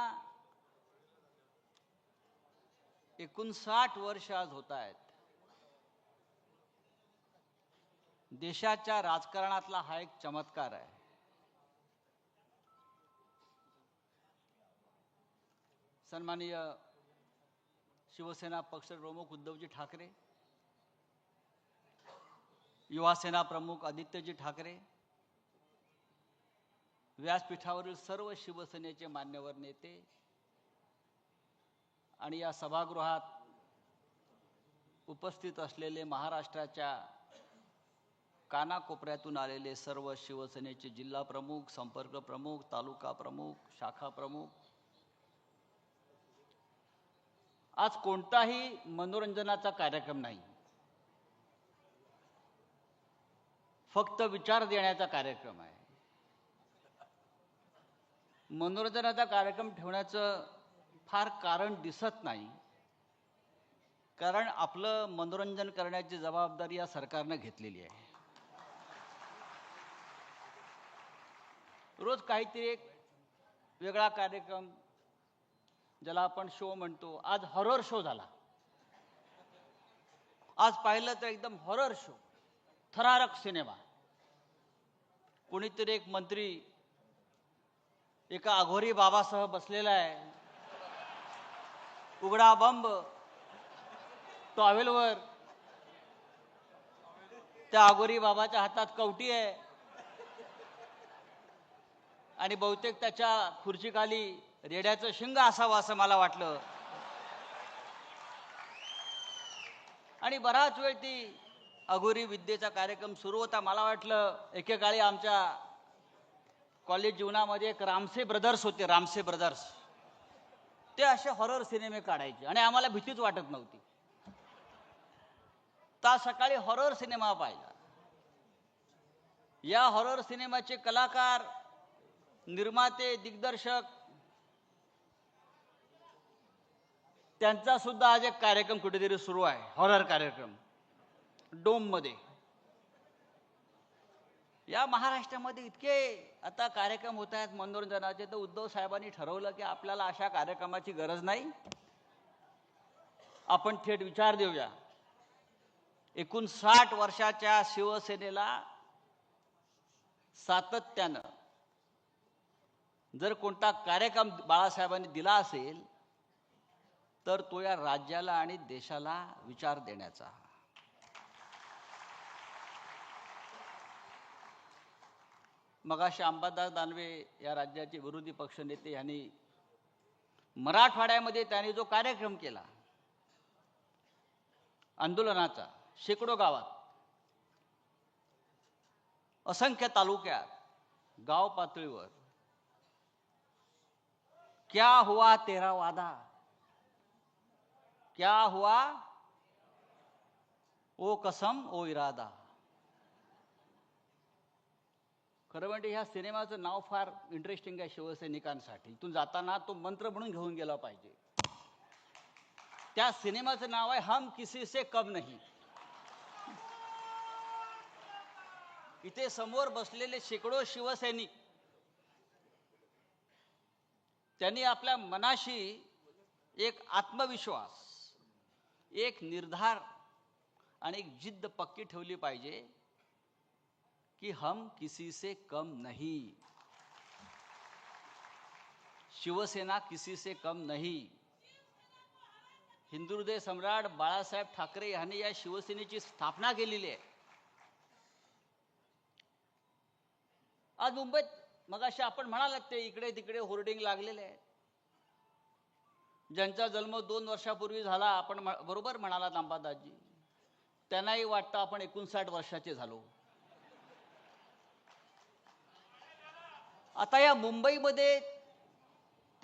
59 वर्ष आज होत आहेत. देशाच्या राजकारणातला हा एक चमत्कार आहे. सन्माननीय शिवसेना पक्ष प्रमुख उद्धवजी ठाकरे, युवा सेना प्रमुख आदित्यजी ठाकरे, व्यासपीठावरील सर्व शिवसेनेचे मान्यवर नेते आणि या सभागृहात उपस्थित असलेले महाराष्ट्राच्या कानाकोपऱ्यातून आलेले सर्व शिवसेनेचे जिल्हा प्रमुख, संपर्क प्रमुख, तालुका प्रमुख, शाखा प्रमुख, आज कोणताही मनोरंजनाचा कार्यक्रम नाही, फक्त विचार देण्याचा कार्यक्रम आहे. मनोरंजनाचा कार्यक्रम ठेवण्याचं फार कारण दिसत नाही, कारण आपलं मनोरंजन करण्याची जबाबदारी या सरकारनं घेतलेली आहे. रोज काहीतरी एक वेगळा कार्यक्रम, ज्याला आपण शो म्हणतो. आज हॉरर शो झाला. आज पाहिलं तर एकदम हॉरर शो, थरारक सिनेमा. कोणीतरी एक मंत्री एका अघोरी बाबासह बसलेला आहे, उघडा बंब टॉवेलवर, त्या अघोरी बाबाच्या हातात कवटी आहे आणि बहुतेक त्याच्या खुर्चीखाली रेड्याचं शिंग असावं असं मला वाटलं. आणि बराच वेळ ती अघोरी विद्येचा कार्यक्रम सुरू होता. मला वाटलं एकेकाळी आमच्या कॉलेज जीवनामध्ये एक रामसे ब्रदर्स होते, रामसे ब्रदर्स. ते असे हॉरर सिनेमे काढायचे आणि आम्हाला भीतीच वाटत नव्हती. तर सकाळी हॉरर सिनेमा पाहिला. या हॉरर सिनेमाचे कलाकार, निर्माते, दिग्दर्शक, त्यांचा सुद्धा आज एक कार्यक्रम कुठेतरी सुरू आहे, हॉरर कार्यक्रम डोममध्ये. या महाराष्ट्रामध्ये इतके आता कार्यक्रम होत आहेत मनोरंजनाचे, तर उद्धव साहेबांनी ठरवलं की आपल्याला अशा कार्यक्रमाची गरज नाही, आपण थेट विचार देऊया. 59 वर्षाच्या शिवसेनेला सातत्यानं जर कोणता कार्यक्रम बाळासाहेबांनी दिला असेल तर तो या राज्याला आणि देशाला विचार देण्याचा. मगाशी अंबादास दानवे या राज्याचे विरोधी पक्षनेते यांनी मराठवाड्यामध्ये त्यांनी जो कार्यक्रम केला आंदोलनाचा, शेकडो गावात, असंख्य तालुक्यात, गाव पातळीवर, क्या हुआ तेरा वादा, क्या हुआ ओ कसम ओ इरादा. खरं म्हणजे ह्या सिनेमाचं नाव फार इंटरेस्टिंग आहे शिवसैनिकांसाठी. इथून जाताना तो मंत्र म्हणून घेऊन गेला पाहिजे. त्या सिनेमाचं नाव आहे हम किसी से कम नहीं. इथे समोर बसलेले शेकडो शिवसैनिक त्यांनी आपल्या मनाशी एक आत्मविश्वास, एक निर्धार आणि एक जिद्द पक्की ठेवली पाहिजे कि हम किसी से कम नहीं, शिवसेना किसी से कम नहीं. हिंदुहृदय सम्राट बाळासाहेब ठाकरे यांनी या शिवसेनेची स्थापना केलेली आहे. आज मुंबईत मगाशी आपण म्हणालात ते इकडे तिकडे होर्डिंग लागलेले आहेत. ज्यांचा जन्म 2 वर्षापूर्वी झाला, आपण बरोबर म्हणालात अंबादासजी, त्यांनाही वाटतं आपण 59 वर्षाचे झालो. आता या मुंबईमध्ये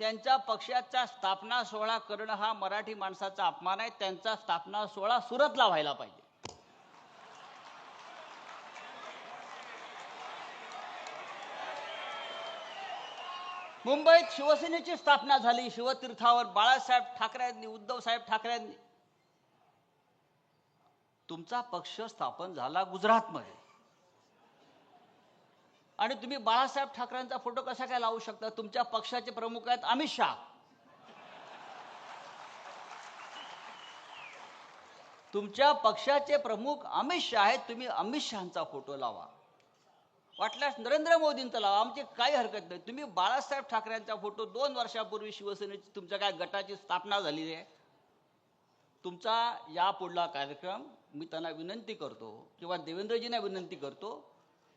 त्यांच्या पक्षाचा स्थापना सोहळा करणं हा मराठी माणसाचा अपमान आहे. त्यांचा स्थापना सोहळा सुरतला व्हायला पाहिजे. मुंबईत शिवसेनेची स्थापना झाली शिवतीर्थावर बाळासाहेब ठाकरेंनी, उद्धव साहेब ठाकरेंनी. तुमचा पक्ष स्थापन झाला गुजरातमध्ये आणि तुम्ही बाळासाहेब ठाकरेंचा फोटो कसा काय लावू शकता? तुमच्या पक्षाचे प्रमुख आहेत अमित शहा. तुमच्या पक्षाचे प्रमुख अमित शहा आहेत, तुम्ही अमित शहांचा फोटो लावा. वाटल्यास नरेंद्र मोदींचा लावा, आमची काही हरकत नाही. तुम्ही बाळासाहेब ठाकरेंचा फोटो 2 वर्षापूर्वी शिवसेनेची तुमच्या काय गटाची स्थापना झालेली आहे. तुमचा या पुढला कार्यक्रम मी त्यांना विनंती करतो किंवा देवेंद्रजींना विनंती करतो,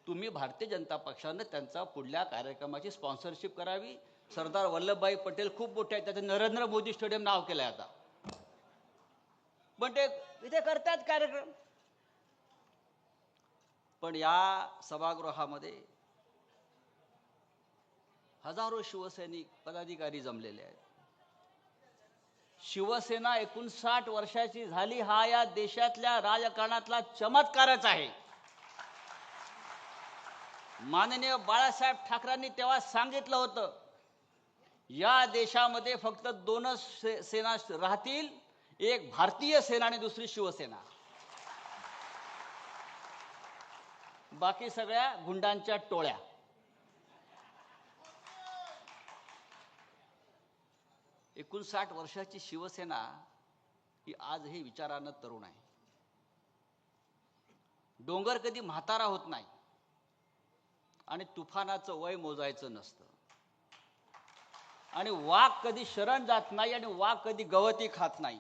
तुम्ही भारतीय जनता पक्षानं त्यांचा पुढल्या कार्यक्रमाची स्पॉन्सरशिप करावी. सरदार वल्लभभाई पटेल खूप मोठे आहेत, त्याचं नरेंद्र मोदी स्टेडियम नाव केलं आहे आता, पण ते इथे करतात कार्यक्रम. पण या सभागृहामध्ये हजारो शिवसैनिक पदाधिकारी जमलेले आहेत. शिवसेना 59 वर्षाची झाली हा या देशातल्या राजकारणातला चमत्कारच आहे. माननीय बाळासाहेब ठाकरेंनी तेव्हा सांगितलं होतं, या देशामध्ये फक्त 2च सेना राहतील, एक भारतीय सेना आणि दुसरी शिवसेना. बाकी सगळ्या गुंडांच्या टोळ्या. एकूण 60 वर्षाची शिवसेना ही आजही विचारानं तरुण आहे. डोंगर कधी म्हातारा होत नाही आणि तुफानाचं वय मोजायचं नसतं, आणि वाघ कधी शरण जात नाही आणि वाघ कधी गवती खात नाही.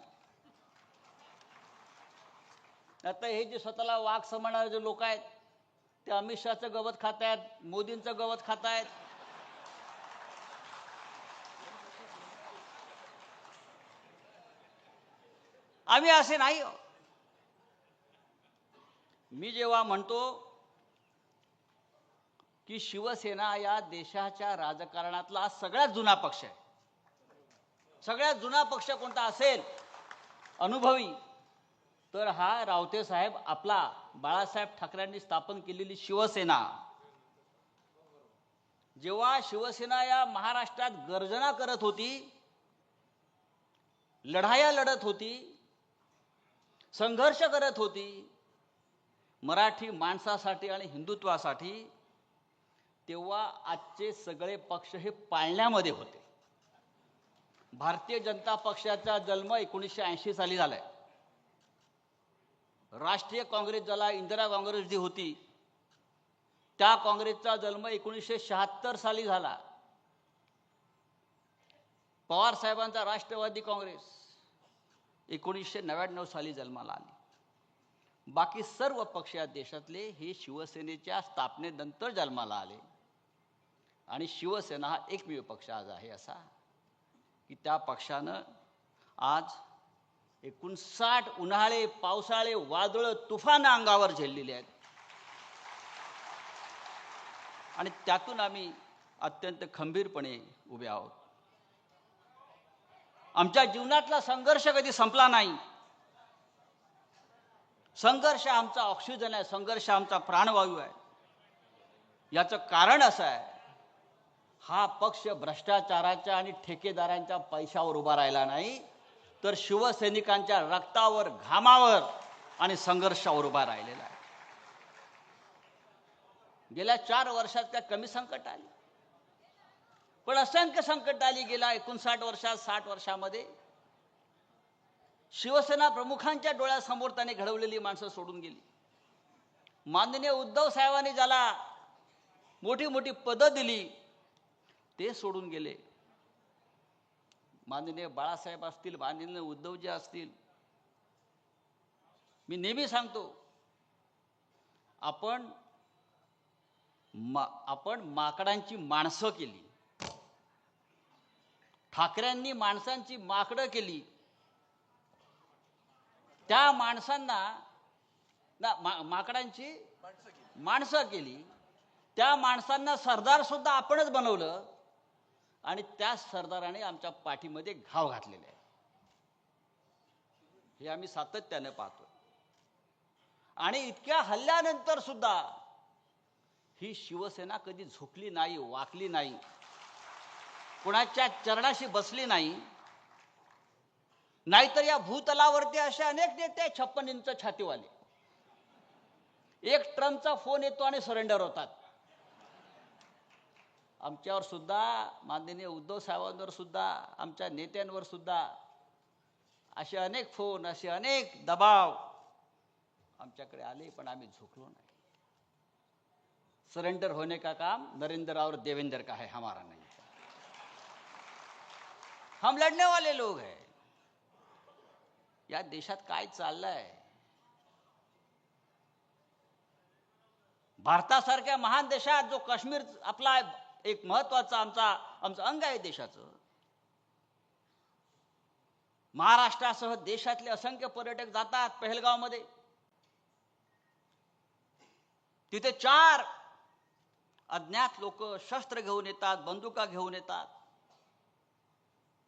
आता हे जे स्वतःला वाघ समजणारे जे लोक आहेत ते अमित शहाचं गवत खातायत, मोदींचं गवत खातायत. आम्ही असे नाही. मी जेव्हा म्हणतो की शिवसेना या देशाच्या राजकारणातला सगळ्यात जुना पक्ष आहे, सगळ्यात जुना पक्ष कोणता असेल अनुभवी, तर हा रावते साहेब आपला बाळासाहेब ठाकरेंनी स्थापन केलेली शिवसेना. जेव्हा शिवसेना या महाराष्ट्रात गर्जना करत होती, लढाया लढत होती, संघर्ष करत होती मराठी माणसासाठी आणि हिंदुत्वासाठी, तेव्हा आजचे सगळे पक्ष हे पाळण्यामध्ये होते. भारतीय जनता पक्षाचा जन्म 1980 साली झालाय. राष्ट्रीय काँग्रेस ज्याला इंदिरा काँग्रेस जी होती, त्या काँग्रेसचा जन्म 1976 साली झाला. पवार साहेबांचा राष्ट्रवादी काँग्रेस 1999 साली जन्माला आली. बाकी सर्व पक्ष या देशातले हे शिवसेनेच्या स्थापनेनंतर जन्माला आले. आणि शिवसेना हा एकमेव पक्ष आज आहे असा की त्या पक्षानं आज 59 उन्हाळे, पावसाळे, वादळ, तुफान अंगावर झेललेले आहेत. आणि त्यातून आम्ही अत्यंत खंबीरपणे उभे आहोत. आमच्या जीवनातला संघर्ष कधी संपला नाही. संघर्ष आमचा ऑक्सिजन आहे, संघर्ष आमचा प्राणवायू आहे. याचं कारण असं आहे, हा पक्ष भ्रष्टाचाराच्या आणि ठेकेदारांच्या पैशावर उभा राहिला नाही, तर शिवसैनिकांच्या रक्तावर, घामावर आणि संघर्षावर उभा राहिलेला आहे. गेल्या 4 वर्षात काय कमी संकट आली? पण असंख्य संकट आली गेल्या 59 वर्षात, 60 वर्षामध्ये. शिवसेना प्रमुखांच्या डोळ्यासमोर त्याने घडवलेली माणसं सोडून गेली. माननीय उद्धव साहेबांनी ज्याला मोठी मोठी पदं दिली ते सोडून गेले. माननीय बाळासाहेब असतील, माननीय उद्धवजी असतील. मी नेहमी सांगतो, आपण माकडांची माणसं केली. ठाकरेंनी माणसांची माकडं केली. त्या माणसांना माकडांची माणसं केली. त्या माणसांना सरदार सुद्धा आपणच बनवलं आणि त्या सरदाराने आमच्या पाठीमध्ये घाव घातलेले आहे. हे आम्ही सातत्याने पाहतो. आणि इतक्या हल्ल्यानंतर सुद्धा ही शिवसेना कधी झुकली नाही, वाकली नाही, कुणाच्या चरणाशी बसली नाही. नाहीतर या भूतलावरती असे अनेक नेते 56 इंच छातीवाले, एक ट्रम्पचा फोन येतो आणि सरेंडर होतात. आमच्यावर सुद्धा, माननीय उद्धव साहेबांवर सुद्धा, आमच्या नेत्यांवर सुद्धा असे अनेक फोन, असे अनेक दबाव आमच्याकडे आले, पण आम्ही झुकलो नाही. सरेंडर होने का काम नरेंद्र और देवेंद्र का है, हमारा नहीं. हम लढने वाले लोग हैं. या देशात काय चाललंय? भारतासारख्या महान देशात जो काश्मीर आपला एक महत्वाचा आमचं अंग आहे देशाचं, महाराष्ट्रासह देशातले असंख्य पर्यटक जातात पहलगावमध्ये. तिथे 4 अज्ञात लोक शस्त्र घेऊन येतात, बंदुका घेऊन येतात,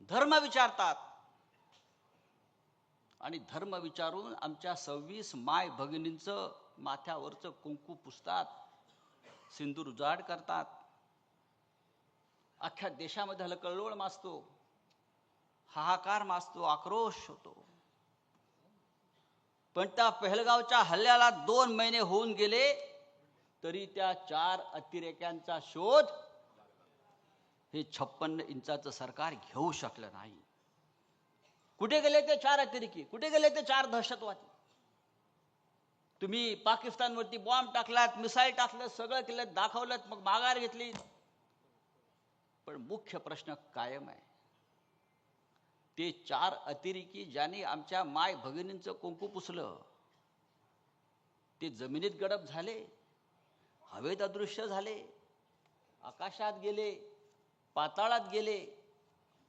धर्म विचारतात आणि धर्म विचारून आमच्या 26 माय भगिनींचं माथ्यावरचं कुंकू पुसतात, सिंदूर उजाड करतात. अख्ख्या देशामध्ये हलकल्लोळ माजतो, हाहाकार माजतो, आक्रोश होतो. पण त्या पहलगावच्या हल्ल्याला 2 महिने होऊन गेले तरी त्या 4 अतिरेक्यांचा शोध हे 56 इंचाचं सरकार घेऊ शकलं नाही. कुठे गेले ते 4 अतिरेकी? कुठे गेले ते 4 दहशतवादी? तुम्ही पाकिस्तानवरती बॉम्ब टाकलात, मिसाईल टाकलं, सगळं केलं, दाखवलं, मग माघार घेतली. पण मुख्य प्रश्न कायम आहे. ते 4 अतिरेकी ज्यांनी आमच्या माय भगिनींचं कुंकू पुसलं, ते जमिनीत गडप झाले, हवेत अदृश्य झाले, आकाशात गेले, पाताळात गेले.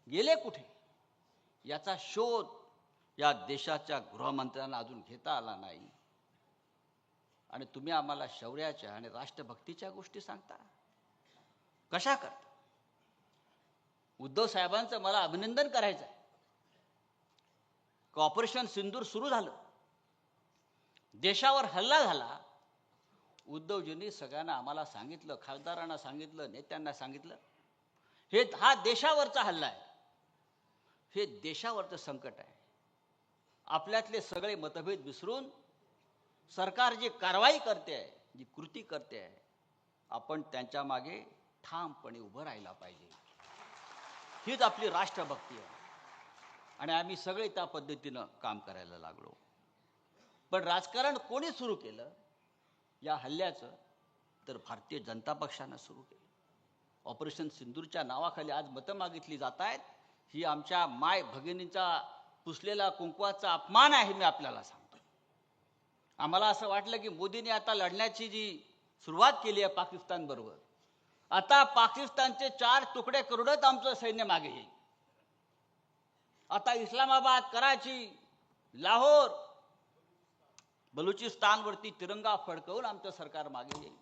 गेले कुठे याचा शोध या देशाच्या गृहमंत्र्यांना अजून घेता आला नाही. आणि तुम्ही आम्हाला शौर्याच्या आणि राष्ट्रभक्तीच्या गोष्टी सांगता. कशा करता? उद्धव साहेबांचं मला अभिनंदन करायचं आहे. ऑपरेशन सिंदूर सुरू झालं, देशावर हल्ला झाला. उद्धवजींनी सगळ्यांना आम्हाला सांगितलं, खासदारांना सांगितलं, नेत्यांना सांगितलं, हा देशावरचा हल्ला आहे, हे देशावरचं संकट आहे. आपल्यातले सगळे मतभेद विसरून सरकार जी कारवाई करते आहे, जी कृती करते आहे, आपण त्यांच्या मागे ठामपणे उभं राहायला पाहिजे. हीच आपली राष्ट्रभक्ती आहे. आणि आम्ही सगळे त्या पद्धतीनं काम करायला लागलो. पण राजकारण कोणी सुरू केलं या हल्ल्याचं? तर भारतीय जनता पक्षानं सुरू केलं. ऑपरेशन सिंदूरच्या नावाखाली आज मतं मागितली जात आहेत. ही आमच्या माय भगिनींचा पुसलेला कुंकवाचा अपमान आहे. मी आपल्याला सांगतो, आम्हाला असं वाटलं की मोदींनी आता लढण्याची जी सुरुवात केली आहे पाकिस्तान बरोबर, आता पाकिस्तानचे 4 तुकडे करूनच आमचं सैन्य मागे येईल. आता इस्लामाबाद, कराची, लाहोर, बलुचिस्तानवरती तिरंगा फडकवून आमचं सरकार मागे येईल.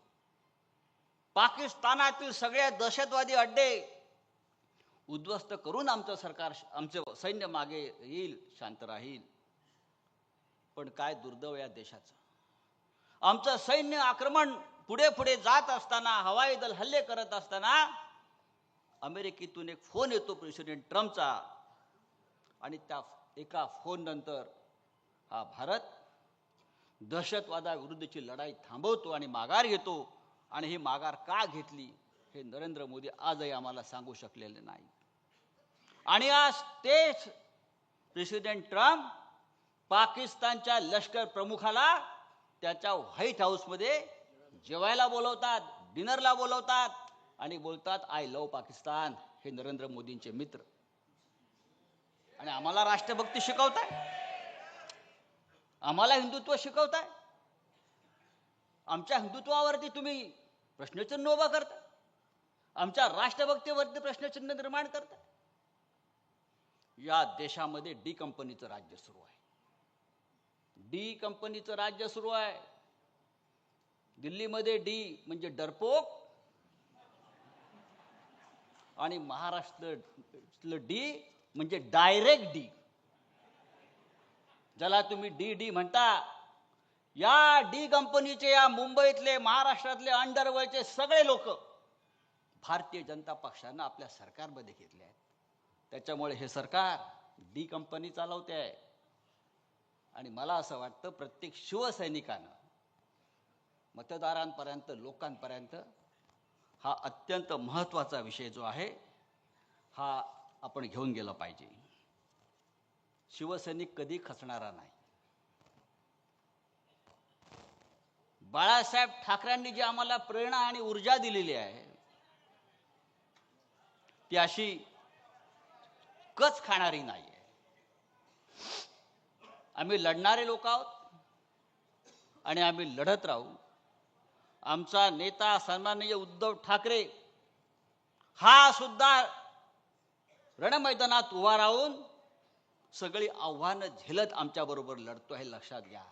पाकिस्तानातील सगळे दहशतवादी अड्डे उद्ध्वस्त करून आमचं सरकार, आमचं सैन्य मागे येईल, शांत राहील. पण काय दुर्दैव या देशाचं. आमचं सैन्य आक्रमण पुढे पुढे जात असताना, हवाई दल हल्ले करत असताना अमेरिकेतून एक फोन येतो प्रेसिडेंट ट्रम्पचा, आणि त्या एका फोन नंतर हा भारत दहशतवादाविरुद्धची लढाई थांबवतो आणि माघार घेतो आणि ही माघार का घेतली हे नरेंद्र मोदी आजही आम्हाला सांगू शकलेले नाही. आणि आज तेच प्रेसिडेंट ट्रम्प पाकिस्तानच्या लष्कर प्रमुखाला त्याच्या व्हाईट हाऊसमध्ये जेवायला बोलवतात, डिनरला बोलवतात आणि बोलतात आय लव्ह पाकिस्तान. हे नरेंद्र मोदींचे मित्र. आणि आम्हाला राष्ट्रभक्ती शिकवताय, आम्हाला हिंदुत्व शिकवताय, आमच्या हिंदुत्वावरती तुम्ही प्रश्नचिन्ह उभा करता, आमच्या राष्ट्रभक्तीवरती प्रश्नचिन्ह निर्माण करता. या देशामध्ये डी कंपनीचं राज्य सुरू आहे. डी कंपनीचं राज्य सुरू आहे. दिल्लीमध्ये डी म्हणजे डरपोक आणि महाराष्ट्रातलं डी म्हणजे डायरेक्ट डी, ज्याला तुम्ही डी डी म्हणता. या डी कंपनीचे, या मुंबईतले, महाराष्ट्रातले अंडरवर्ल्डचे सगळे लोक भारतीय जनता पक्षानं आपल्या सरकारमध्ये घेतले आहेत. त्याच्यामुळे हे सरकार डी कंपनी चालवते आहे. आणि मला असं वाटतं प्रत्येक शिवसैनिकानं मतदारांपर्यंत, लोकांपर्यंत हा अत्यंत महत्त्वाचा विषय जो आहे हा आपण घेऊन गेला पाहिजे. शिवसैनिक कधी खचणारा नाही. बाळासाहेब ठाकरेंनी जी आम्हाला प्रेरणा आणि ऊर्जा दिलेली आहे ती अशी कच खाणारी नाही आहे. आम्ही लढणारे लोक आहोत आणि आम्ही लढत राहू. आमचा नेता सन्माननीय उद्धव ठाकरे हा सुद्धा रणमैदानात उभा राहून सगळी आव्हानं झेलत आमच्याबरोबर लढतो हे लक्षात घ्या.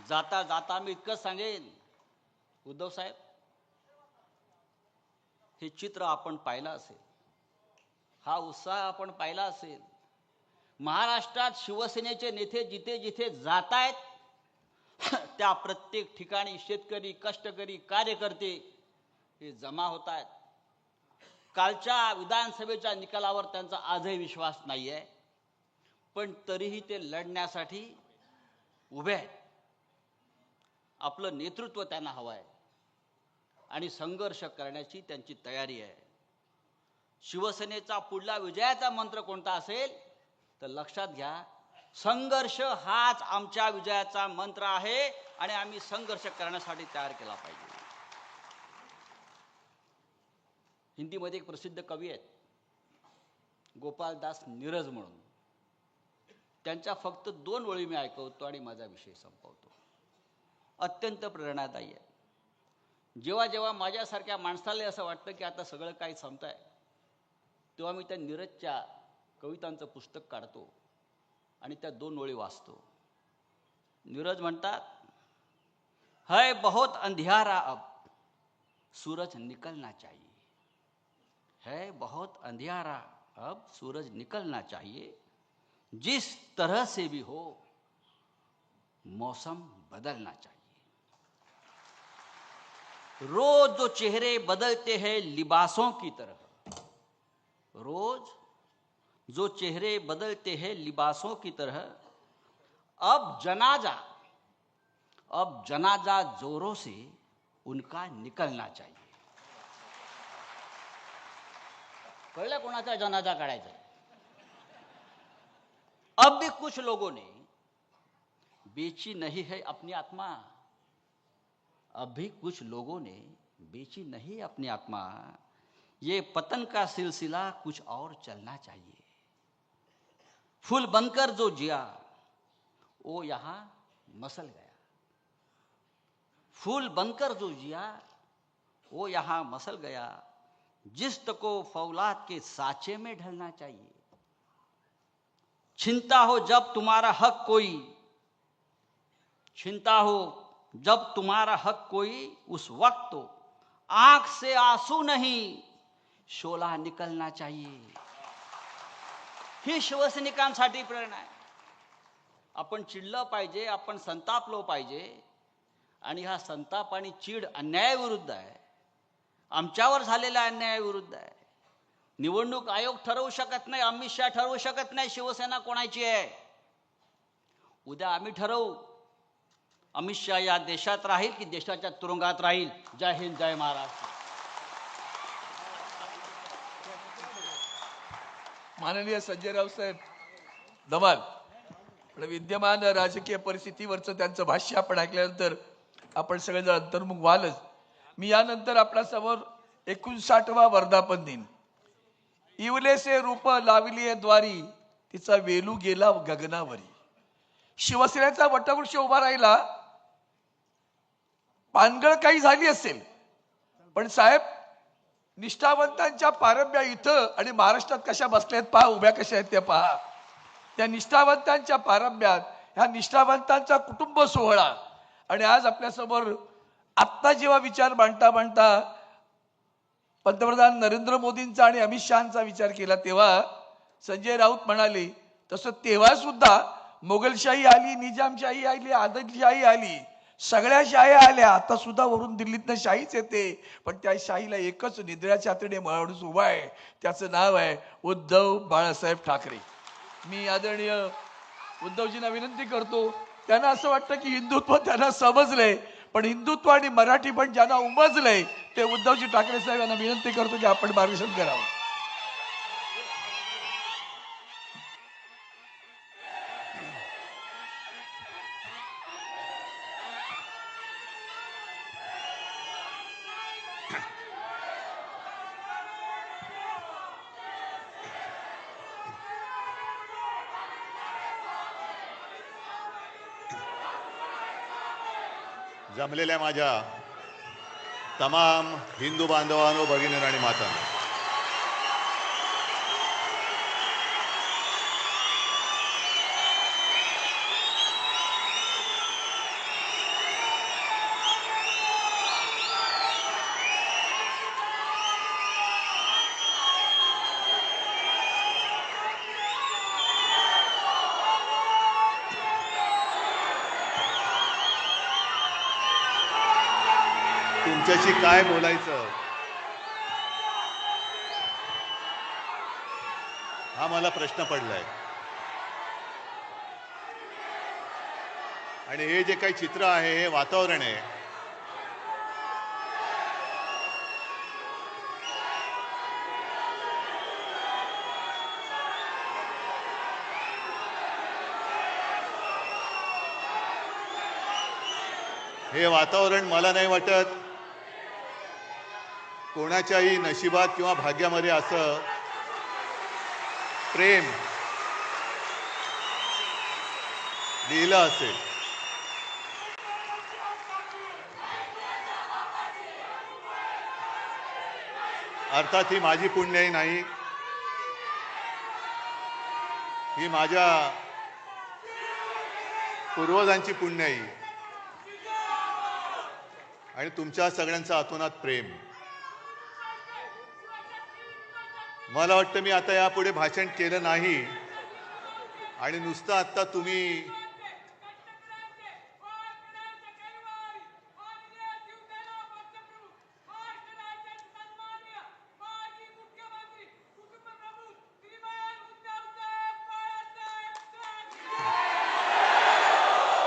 जाता जाता मी इतकंच सांगेन, उद्धव साहेब, हे चित्र आपण पाहिलं असेल, हा उत्साह आपण पाहिला असेल. महाराष्ट्रात शिवसेनेचे नेते जिथे जिथे जात आहेत त्या प्रत्येक ठिकाणी शेतकरी, कष्टकरी, कार्यकर्ते हे जमा होत आहेत. कालच्या विधानसभेच्या निकालावर त्यांचा आजही विश्वास नाही आहे, पण तरीही ते लढण्यासाठी उभे आहेत. आपलं नेतृत्व त्यांना हवं आहे आणि संघर्ष करण्याची त्यांची तयारी आहे. शिवसेनेचा पुढला विजयाचा मंत्र कोणता असेल तर लक्षात घ्या, संघर्ष हाच आमच्या विजयाचा मंत्र आहे आणि आम्ही संघर्ष करण्यासाठी तयार केला पाहिजे. हिंदीमध्ये एक प्रसिद्ध कवी आहेत गोपालदास नीरज म्हणून. त्यांच्या फक्त 2 ओळी मी ऐकवतो आणि माझा विषय संपवतो. अत्यंत प्रेरणादायी आहे. जेव्हा जेव्हा माझ्यासारख्या माणसाला असं वाटतं की आता सगळं काही संपतंय, तेव्हा मी त्या नीरजच्या कवितांचं पुस्तक काढतो आणि त्या 2 ओळी वाचतो. नीरज म्हणतात, है बहुत अंधियारा अब सूरज निकलना चाहिए, है बहुत अंधियारा अब सूरज निकलना चाहिए, जिस तरह से भी हो मौसम बदलना चाहिए. रोज जो चेहरे बदलते हैं लिबासों की तरह, रोज जो चेहरे बदलते हैं लिबासों की तरह, अब जनाजा जोरों से उनका निकलना चाहिए. कळलं कोणाचा जनाजा काढायचा? अब भी कुछ लोगों ने बेची नहीं है अपनी आत्मा, अब भी कुछ लोगों ने बेची नहीं अपनी आत्मा, ये पतन का सिलसिला कुछ और चलना चाहिए. फूल बनकर जो जिया वो यहां मसल गया, फूल बनकर जो जिया वो यहां मसल गया, जिस्त को फौलाद के साचे में ढलना चाहिए. छिनता हो जब तुम्हारा हक कोई, छिनता हो जब तुम्हारा हक कोई, उस वक्त तो आंख से आंसू नहीं शोला निकलना चाहिए. ही शिवसैनिकांसाठी प्रेरणा आहे. आपण चिडलं पाहिजे, आपण संतापलो पाहिजे. आणि हा संताप आणि चीड अन्यायाविरुद्ध आहे, आमच्यावर झालेल्या अन्यायाविरुद्ध आहे. निवडणूक आयोग ठरवू शकत नाही, अमित शहा ठरवू शकत नाही शिवसेना कोणाची आहे. उद्या आम्ही ठरवू, अमित शहा या देशात राहील की देशाच्या तुरुंगात राहील? जय हिंद, जय महाराष्ट्र. माननीय संजय राऊत साहेब धमाल. विद्यमान राजकीय परिस्थितीवरचं त्यांचं भाष्य आपण ऐकल्यानंतर आपण सगळेजण अंतर्मुख व्हालच. मी यानंतर आपल्यासमोर 59वा वर्धापन दिन. इवलेसे रूप लावली द्वारी, तिचा वेलू गेला गगनावरी. शिवसेनेचा वटवृक्ष उभा राहिला. पानगळ काही झाली असेल, पण साहेब निष्ठावंतांच्या पारंब्या इथं आणि महाराष्ट्रात कशा बसल्यात पहा, उभ्या कशा आहेत त्या पहा. त्या निष्ठावंतांच्या पारंब्यात ह्या निष्ठावंतांचा कुटुंब सोहळा. आणि आज आपल्यासमोर आत्ता जेव्हा विचार मांडता पंतप्रधान नरेंद्र मोदींचा आणि अमित शहाचा विचार केला, तेव्हा संजय राऊत म्हणाले तसं तेव्हा सुद्धा मोगलशाही आली, निजामशाही आली, आदिलशाही आली, सगळ्या शाह्या आल्या. आता सुद्धा वरून दिल्लीतनं शाहीच येते, पण त्या शाहीला एकच निद्राच्या हातडे माणूस उभा आहे, त्याचं नाव आहे उद्धव बाळासाहेब ठाकरे. मी आदरणीय उद्धवजींना विनंती करतो, त्यांना असं वाटतं की हिंदुत्व त्यांना समजलंय, पण हिंदुत्व आणि मराठी पण ज्यांना उमजलंय ते उद्धवजी ठाकरे साहेब यांना विनंती करतो की आपण मार्गदर्शन करावं. जमलेल्या माझ्या तमाम हिंदू बांधवांनो, भगिनींनो आणि मातांनो, तुमच्याशी काय बोलायचं हा मला प्रश्न पडलाय. आणि हे जे काही चित्र आहे, हे वातावरण आहे, हे वातावरण मला नाही वाटत कोणाच्याही नशिबात किंवा भाग्यामध्ये असं प्रेम लिहिलं असेल. अर्थात ही माझी पुण्याई नाही, ही माझ्या पूर्वजांची पुण्याई आणि तुमच्या सगळ्यांचं आतोनात प्रेम. मला वाटतं मी आता यापुढे भाषण केलं नाही आणि नुसतं आता तुम्ही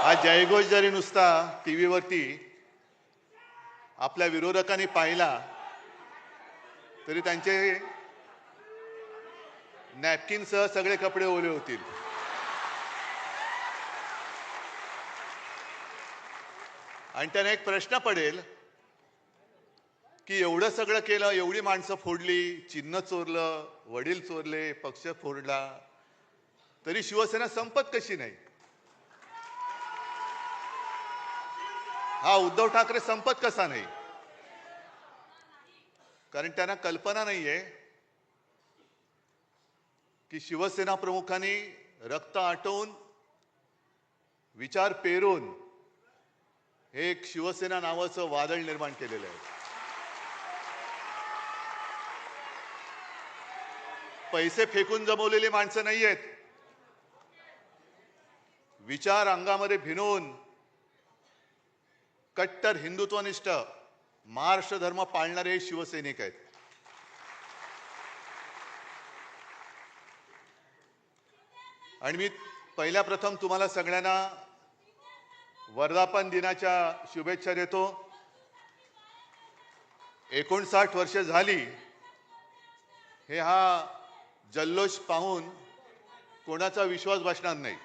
हा जयघोष जरी नुसता टीव्हीवरती आपल्या विरोधकांनी पाहिला तरी त्यांचे नॅपकिनसह सगळे कपडे ओले होतील. आणि त्यांना एक प्रश्न पडेल की एवढं सगळं केलं, एवढी माणसं फोडली, चिन्ह चोरलं, वडील चोरले, पक्ष फोडला, तरी शिवसेना संपत कशी नाही? हा उद्धव ठाकरे संपत कसा नाही? कारण त्यांना कल्पना नाहीये की शिवसेना प्रमुखांनी रक्त आटवून, विचार पेरून हे एक शिवसेना नावाचं वादळ निर्माण केलेलं आहे. पैसे फेकून जमवलेली माणसं नाही आहेत. विचार अंगामध्ये भिनवून कट्टर हिंदुत्वनिष्ठ महाराष्ट्र धर्म पाळणारे हे शिवसैनिक आहेत. आणि मी पहिल्या प्रथम तुम्हाला सगळ्यांना वर्धापन दिनाच्या शुभेच्छा देतो. 59 वर्ष झाली हे हा जल्लोष पाहून कोणाचा विश्वास बसणार नाही.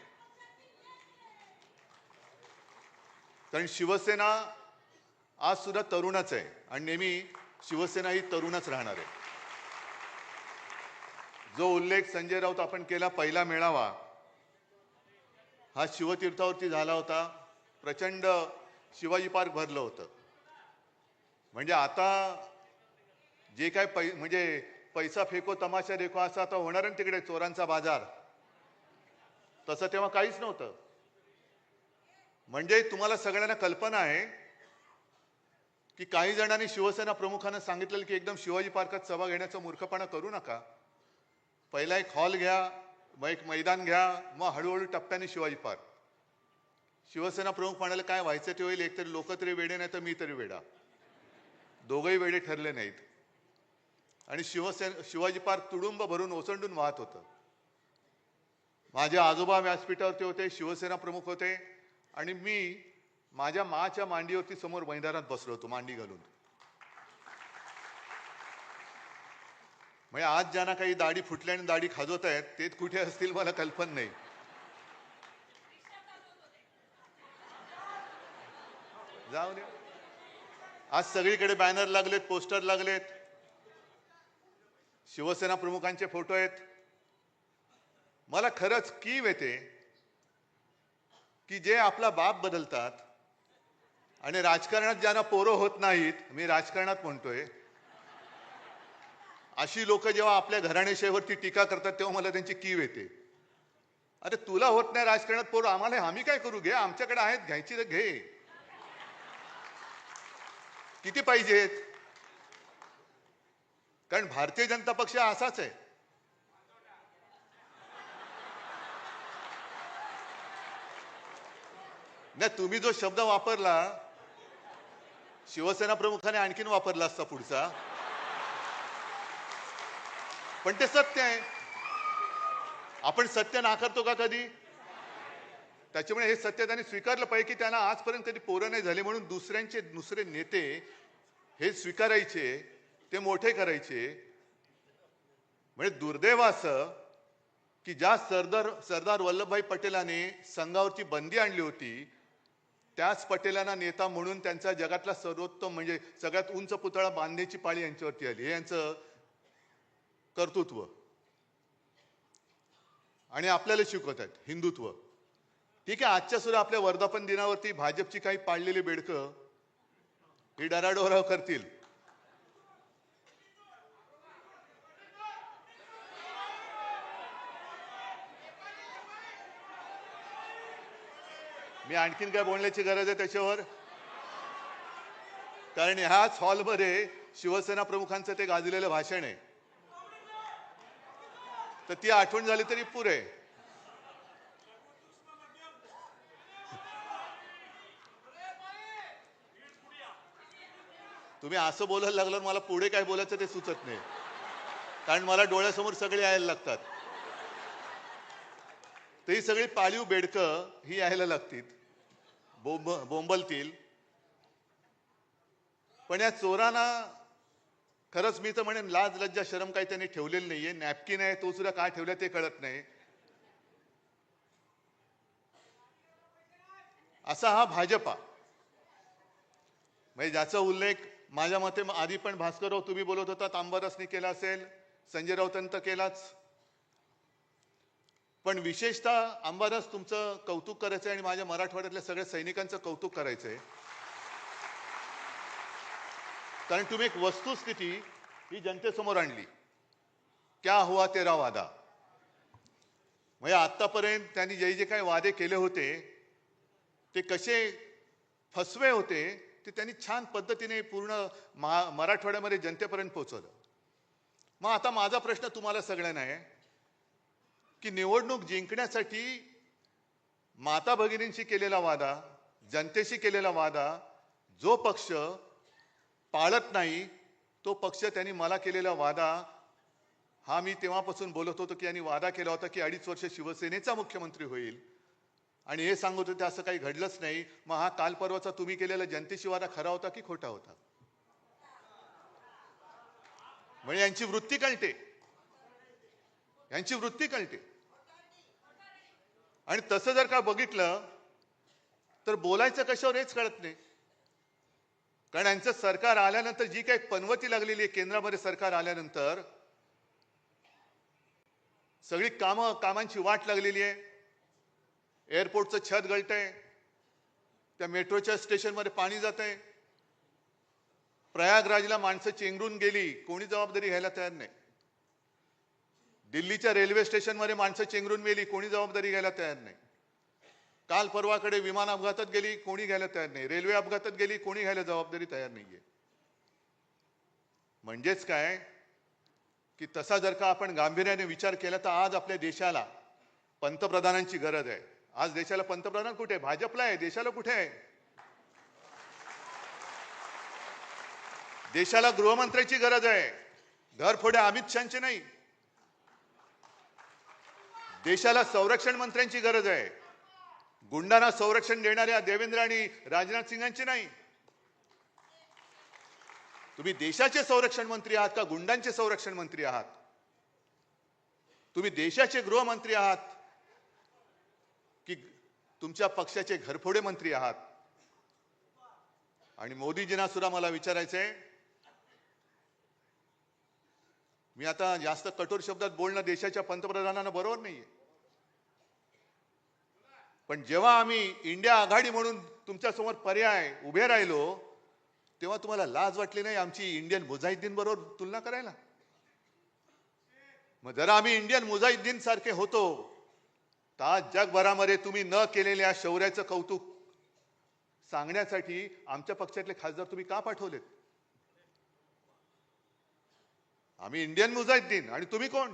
कारण शिवसेना आज सुद्धा तरुणच आहे आणि नेहमी शिवसेना ही तरुणच राहणार आहे. जो उल्लेख संजय राऊत आपण केला, पहिला मेळावा हा शिवतीर्थावरती झाला होता. प्रचंड शिवाजी पार्क भरलं होतं. म्हणजे आता जे काय म्हणजे पैसा फेको तमाशा देखो असं आता होणार आहे तिकडे, चोरांचा बाजार. तसं तेव्हा काहीच नव्हतं. म्हणजे तुम्हाला सगळ्यांना कल्पना आहे की काही जणांनी शिवसेना प्रमुखांना सांगितलेलं की एकदम शिवाजी पार्कात सभा घेण्याचा मूर्खपणा करू नका. पहिला एक हॉल घ्या, मग एक मैदान घ्या, मग हळूहळू टप्प्याने शिवाजी पार्क. शिवसेना प्रमुख म्हणाले काय व्हायचं ते होईल, एकतरी लोक तरी वेडे नाही तर मी तरी वेडा. दोघंही वेडे ठरले नाहीत आणि शिवाजी पार्क तुडुंब भरून ओसंडून वाहत होतं. माझे आजोबा व्यासपीठावरती होते, शिवसेना प्रमुख होते आणि मी माझ्या माच्या मांडीवरती समोर मैदानात बसलो होतो मांडी घालून. म्हणजे आज ज्यांना काही दाढी फुटल्या आणि दाढी खाजवत आहेत ते कुठे असतील मला कल्पना नाही. जाऊ दे. आज सगळीकडे बॅनर लागलेत, पोस्टर लागलेत, शिवसेना प्रमुखांचे फोटो आहेत. मला खरंच कीव येते की जे आपला बाप बदलतात आणि राजकारणात ज्यांना पोरं होत नाहीत, मी राजकारणात म्हणतोय, अशी लोक जेव्हा आपल्या घराणेशाहीवरती टीका करतात तेव्हा मला त्यांची कीव येते. अरे तुला होत नाही राजकारणात पोरं, आम्हाला आम्ही काय करू, घे, आमच्याकडे आहेत, घ्यायची तर घे. किती पाहिजेत? कारण भारतीय जनता पक्ष असाच आहे. नाही, तुम्ही जो शब्द वापरला शिवसेना प्रमुखाने आणखीन वापरला असता पुढचा, पण ते सत्य आहे. आपण सत्य नाकारतो का कधी? त्याच्यामुळे हे सत्य त्यांनी स्वीकारलं पाहिजे की त्यांना आजपर्यंत कधी पोरं नाही झाले म्हणून दुसरे नेते हे स्वीकारायचे, ते मोठे करायचे. म्हणजे दुर्दैव असं की ज्या सरदार वल्लभभाई पटेलांनी संघावरची बंदी आणली होती, त्याच पटेलांना नेता म्हणून त्यांचा जगातला सर्वोत्तम म्हणजे सगळ्यात उंच पुतळा बांधण्याची पाळी यांच्यावरती आली. हे यांचं कर्तृत्व. आणि आपल्याला शिकवत आहेत हिंदुत्व. ठीक आहे, आजच्या सुद्धा आपल्या वर्धापन दिनावरती भाजपची काही पाळलेली बेडकं ही डराडोराव करतील. मी आणखीन काय बोलण्याची गरज आहे त्याच्यावर? कारण ह्याच हॉलमध्ये शिवसेना प्रमुखांचं ते गाजलेलं भाषण आहे, तर ती आठवण झाली तरी पुरे. तुम्ही असं बोलायला लागलं, मला पुढे काय बोलायचं ते सुचत नाही, कारण मला डोळ्यासमोर सगळे यायला लागतात. तर ही सगळी पाळीव बेडकं ही यायला लागतील, बोंबलतील. पण या चोरांना खरंच मी तर म्हणेन लाज लज्जा शरम काही त्यांनी ठेवलेली नाहीये. नॅपकिन आहे तो सुद्धा काय ठेवला ते कळत नाही. असा हा भाजपा, म्हणजे ज्याचा उल्लेख माझ्या मते आधी पण भास्करराव तुम्ही बोलत होता, अंबादासनी केला असेल, संजय राऊतांनी तर केलाच. पण विशेषतः अंबादास तुमचं कौतुक करायचंय आणि माझ्या मराठवाड्यातल्या सगळ्या सैनिकांचं कौतुक करायचंय. कारण तुम्ही एक वस्तुस्थिती ही जनतेसमोर आणली. क्या हुआ तेरा वादा. म्हणजे आतापर्यंत त्यांनी जे काही वादे केले होते ते कसे फसवे होते ते त्यांनी छान पद्धतीने पूर्ण मराठवाड्यामध्ये जनतेपर्यंत पोहोचवलं. मग आता माझा प्रश्न तुम्हाला सगळ्यांना आहे की निवडणूक जिंकण्यासाठी माता भगिनींशी केलेला वादा, जनतेशी केलेला वादा जो पक्ष पाळत नाही तो पक्ष त्यांनी मला केलेला वादा हा मी तेव्हापासून बोलत होतो की यांनी वादा केला होता की 2.5 वर्ष शिवसेनेचा मुख्यमंत्री होईल. आणि हे सांगत होते असं काही घडलंच नाही. मग हा काल परवाचा तुम्ही केलेला जनतेशी वादा खरा होता की खोटा होता? म्हणजे यांची वृत्ती कळते, यांची वृत्ती कळते. आणि तसं जर का बघितलं तर बोलायचं कशावर हेच कळत नाही. कारण यांचं सरकार आल्यानंतर जी काही पनवती लागलेली आहे, केंद्रामध्ये सरकार आल्यानंतर सगळी कामांची वाट लागलेली आहे. एअरपोर्टचं छत गळतंय, त्या मेट्रोच्या स्टेशनमध्ये पाणी जात आहे, प्रयागराजला माणसं चेंगरून गेली, कोणी जबाबदारी घ्यायला तयार नाही. दिल्लीच्या रेल्वे स्टेशनमध्ये माणसं चेंगरून मेली, कोणी जबाबदारी घ्यायला तयार नाही. काल परवाकडे विमान अपघातात गेली, कोणी घ्यायला तयार नाही. रेल्वे अपघातात गेली, कोणी घ्यायला जबाबदारी तयार नाहीये. म्हणजेच काय की तसा जर का आपण गांभीर्याने विचार केला तर आज आपल्या देशाला पंतप्रधानांची गरज आहे. आज देशाला पंतप्रधान कुठे आहे? भाजपला आहे. देशाला कुठे आहे? देशाला गृहमंत्र्याची गरज आहे, घरफोड्या अमित शहाची नाही. देशाला संरक्षण मंत्र्यांची गरज आहे, गुंडांना संरक्षण देणाऱ्या देवेंद्र आणि राजनाथ सिंगांची नाही. तुम्ही देशाचे संरक्षण मंत्री आहात का गुंडांचे संरक्षण मंत्री आहात? तुम्ही देशाचे गृहमंत्री आहात की तुमच्या पक्षाचे घरफोडे मंत्री आहात? आणि मोदीजींना सुद्धा मला विचारायचंय, मी आता जास्त कठोर शब्दात बोलणं देशाच्या पंतप्रधानांना बरोबर नाहीये, पण जेव्हा आम्ही इंडिया आघाडी म्हणून तुमच्या समोर पर्याय उभे राहिलो तेव्हा तुम्हाला लाज वाटली नाही आमची इंडियन मुजाहिद्दीन बरोबर तुलना करायला? मग जरा आम्ही इंडियन मुजाहिद्दीन सारखे होतो तर आज जगभरामध्ये तुम्ही न केलेल्या शौर्याचं कौतुक सांगण्यासाठी आमच्या पक्षातले खासदार तुम्ही का पाठवलेत? आम्ही इंडियन मुजाहिद्दीन आणि तुम्ही कोण?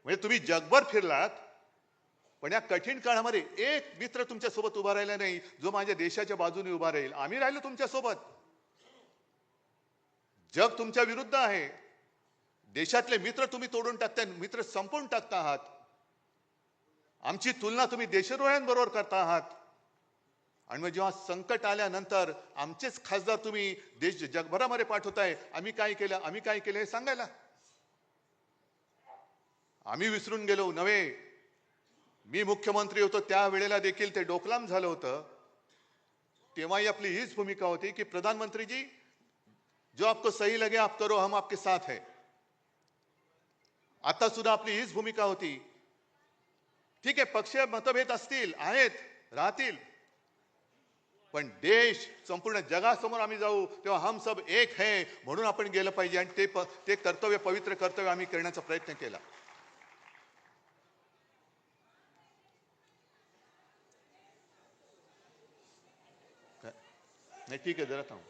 म्हणजे तुम्ही जगभर फिरलात पण या कठीण काळामध्ये एक मित्र तुमच्या सोबत उभा राहिला नाही जो माझ्या देशाच्या बाजूने उभा राहील. आम्ही राहिलो तुमच्या सोबत. जग तुमच्या विरुद्ध आहे. देशातले मित्र तुम्ही तोडून टाकताय, मित्र संपवून टाकता आहात. आमची तुलना तुम्ही देशद्रोह्यांबरोबर करता आहात. आणि मग जेव्हा संकट आल्यानंतर आमचेच खासदार तुम्ही देश जगभरामध्ये पाठवताय, आम्ही काय केलं आम्ही काय केलं हे सांगायला. आम्ही विसरून गेलो नव्हे. मी मुख्यमंत्री होतो त्यावेळेला देखील ते डोकलाम झालं होतं. तेव्हाही आपली हीच भूमिका होती की प्रधानमंत्री जी जो आपको सही लगे आप करो, हम आपके साथ है. आता सुद्धा आपली हीच भूमिका होती. ठीक आहे, पक्षीय मतभेद असतील, आहेत, राहतील, पण देश संपूर्ण जगासमोर आम्ही जाऊ तेव्हा हम सब एक है म्हणून आपण गेलं पाहिजे. आणि ते कर्तव्य, पवित्र कर्तव्य आम्ही करण्याचा प्रयत्न केला. नाही ठीक आहे, जरा थांब.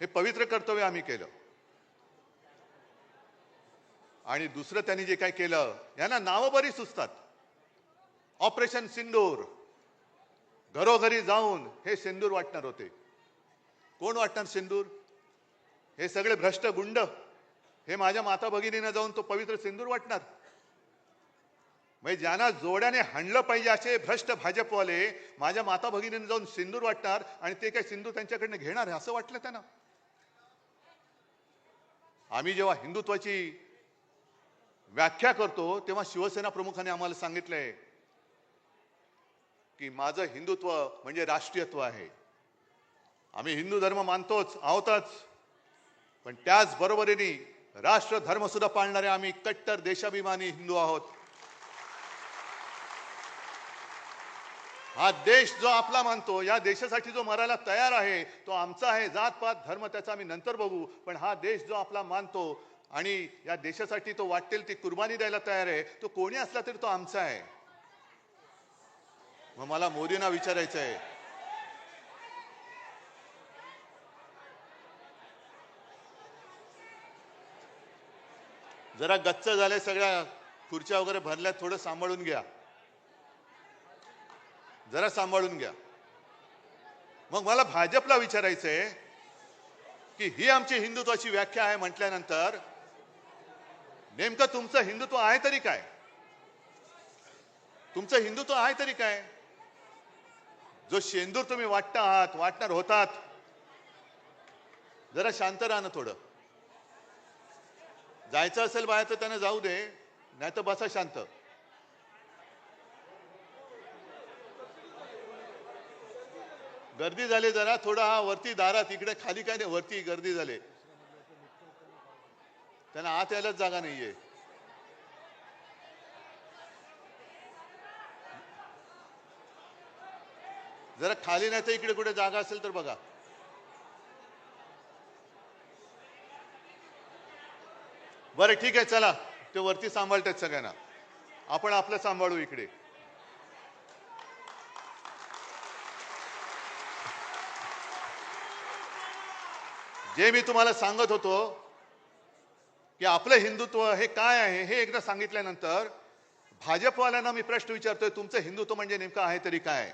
हे पवित्र कर्तव्य आम्ही केलं. आणि दुसरं त्यांनी जे काय केलं, यांना नावं बरी सुचतात. ऑपरेशन सिंदूर, घरोघरी जाऊन हे सिंदूर वाटणार होते. कोण वाटणार सिंदूर? हे सगळे भ्रष्ट गुंड. हे माझ्या माता भगिनींना जाऊन तो पवित्र सिंदूर वाटणार? म्हणजे ज्यांना जोड्याने हाणलं पाहिजे असे भ्रष्ट भाजपवाले माझ्या माता भगिनींना जाऊन सिंदूर वाटणार आणि ते काय सिंदूर त्यांच्याकडनं घेणार असं वाटलं त्यांना? आम्ही जेव्हा हिंदुत्वाची व्याख्या करतो तेव्हा शिवसेना प्रमुखांनी आम्हाला सांगितलंय की माझं हिंदुत्व म्हणजे राष्ट्रीयत्व आहे. आम्ही हिंदू धर्म मानतोच आहोतच, पण त्याच बरोबरीने राष्ट्र धर्म सुद्धा पाळणारे आम्ही कट्टर देशाभिमानी हिंदू आहोत. हा देश जो आपला मानतो, या देशासाठी जो मरायला तयार आहे तो आमचा आहे. जातपात धर्म त्याचा आम्ही नंतर बघू, पण हा देश जो आपला मानतो आणि या देशासाठी तो वाटेल ती कुर्बानी द्यायला तयार आहे, तो कोणी असला तरी तो आमचा आहे. मग मला मोदींना विचारायचं आहे, जरा गच्च झाले, सगळ्या खुर्च्या वगैरे भरल्या, थोडं सांभाळून घ्या, जरा सांभाळून घ्या. मग मला भाजपला विचारायचंय की ही आमची हिंदुत्वाची व्याख्या आहे म्हटल्यानंतर नेमकं तुमचं हिंदुत्व आहे तरी काय? तुमचं हिंदुत्व आहे तरी काय? जो शेंदूर तुम्ही वाटता आहात, वाटणार होतात, जरा शांत राहा ना थोडं. जायचं असेल बाहेर तर त्यांना जाऊ दे, नाही तर बसा शांत. गर्दी झाली जरा, थोडा हा वरती दारात, इकडे खाली काय नाही, वरती गर्दी झाली. त्यांना आत यायलाच जागा नाहीये. जरा खाली नाही तर इकडे कुठे जागा असेल तर बघा. बरं ठीक आहे, चला, ते वरती सांभाळतात सगळ्यांना, आपण आपलं सांभाळू इकडे. जे मी तुम्हाला सांगत होतो की आपलं हिंदुत्व हे काय आहे हे एकदा सांगितल्यानंतर भाजपवाल्यांना मी प्रश्न विचारतोय, तुमचं हिंदुत्व म्हणजे नेमकं आहे तरी काय?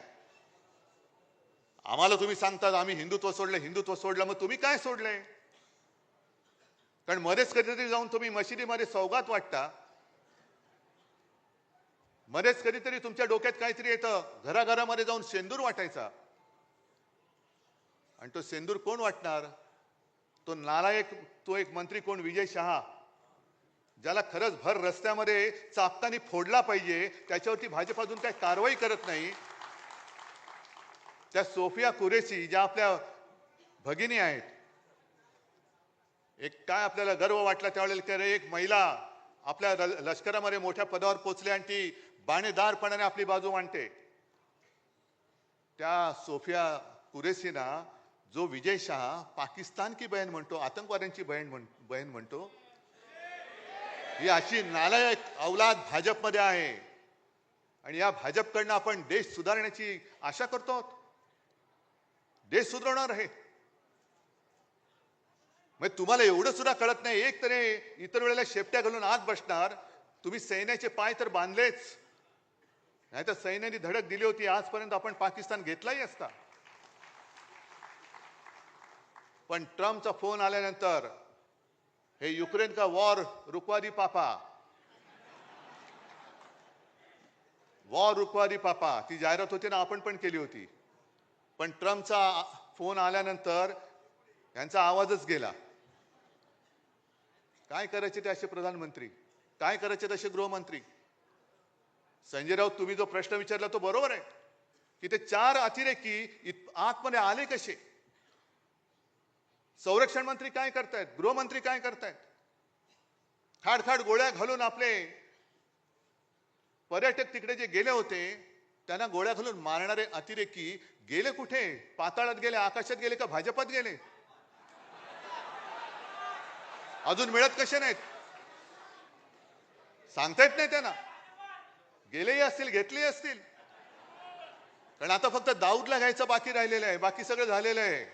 आम्हाला तुम्ही सांगतात आम्ही हिंदुत्व सोडलं, हिंदुत्व सोडलं, मग तुम्ही काय सोडलंय? कारण मध्येच कधीतरी जाऊन तुम्ही मशिदीमध्ये सौगात वाटता, मध्येच कधीतरी तुमच्या डोक्यात काहीतरी येतं, घराघरामध्ये जाऊन सेंदूर वाटायचा. आणि तो सेंदूर कोण वाटणार? तो नालायक, तो एक मंत्री कोण, विजय शहा, ज्याला खरंच भर रस्त्यामध्ये चापकानी फोडला पाहिजे, त्याच्यावरती भाजप अजून काही कारवाई करत नाही. त्या सोफिया कुरेशी ज्या आपल्या भगिनी आहेत, एक काय आपल्याला गर्व वाटला त्यावेळेला की एक महिला आपल्या लष्करामध्ये मोठ्या पदावर पोचली आणि ती बाणेदारपणाने आपली बाजू मांडते. त्या सोफिया कुरेशीना जो विजय शहा पाकिस्तान की बहन म्हणतो, आतंकवाद्यांची बहन म्हणतो, ही अशी नालायक औलाद भाजपमध्ये आहे. आणि या भाजपकडनं आपण देश सुधारण्याची आशा करतो, देश सुधारणार आहे. मग तुम्हाला एवढं सुद्धा कळत नाही, एक तरी इतर वेळेला शेपट्या घालून आत बसणार. तुम्ही सैन्याचे पाय तर बांधलेच, नाही तर सैन्याने धडक दिली होती, आजपर्यंत आपण पाकिस्तान घेतलाही असता. पण ट्रम्पचा फोन आल्यानंतर हे युक्रेन का वॉर रुकवा दी पापा, वॉर रुकवा दी पापा, ती जाहिरात होती ना, आपण पण केली होती. पण ट्रम्पचा फोन आल्यानंतर यांचा आवाजच गेला. काय करायचे ते असे प्रधानमंत्री, काय करायचे तसे गृहमंत्री? संजय राऊत, तुम्ही जो प्रश्न विचारला तो बरोबर आहे की ते 4 अतिरेकी आतमध्ये आले कसे? संरक्षण मंत्री काय करतायत, गृहमंत्री काय करतायत? खाडखाड गोळ्या घालून आपले पर्यटक तिकडे जे गेले होते त्यांना गोळ्या घालून मारणारे अतिरेकी गेले कुठे? पाताळात गेले, आकाशात गेले का भाजपात गेले? अजून मिळत कसे नाहीत सांगता येत नाही त्यांना. गेलेही असतील, घेतलेही असतील, कारण आता फक्त दाऊदला घ्यायचं बाकी राहिलेलं आहे, बाकी सगळं झालेलं आहे.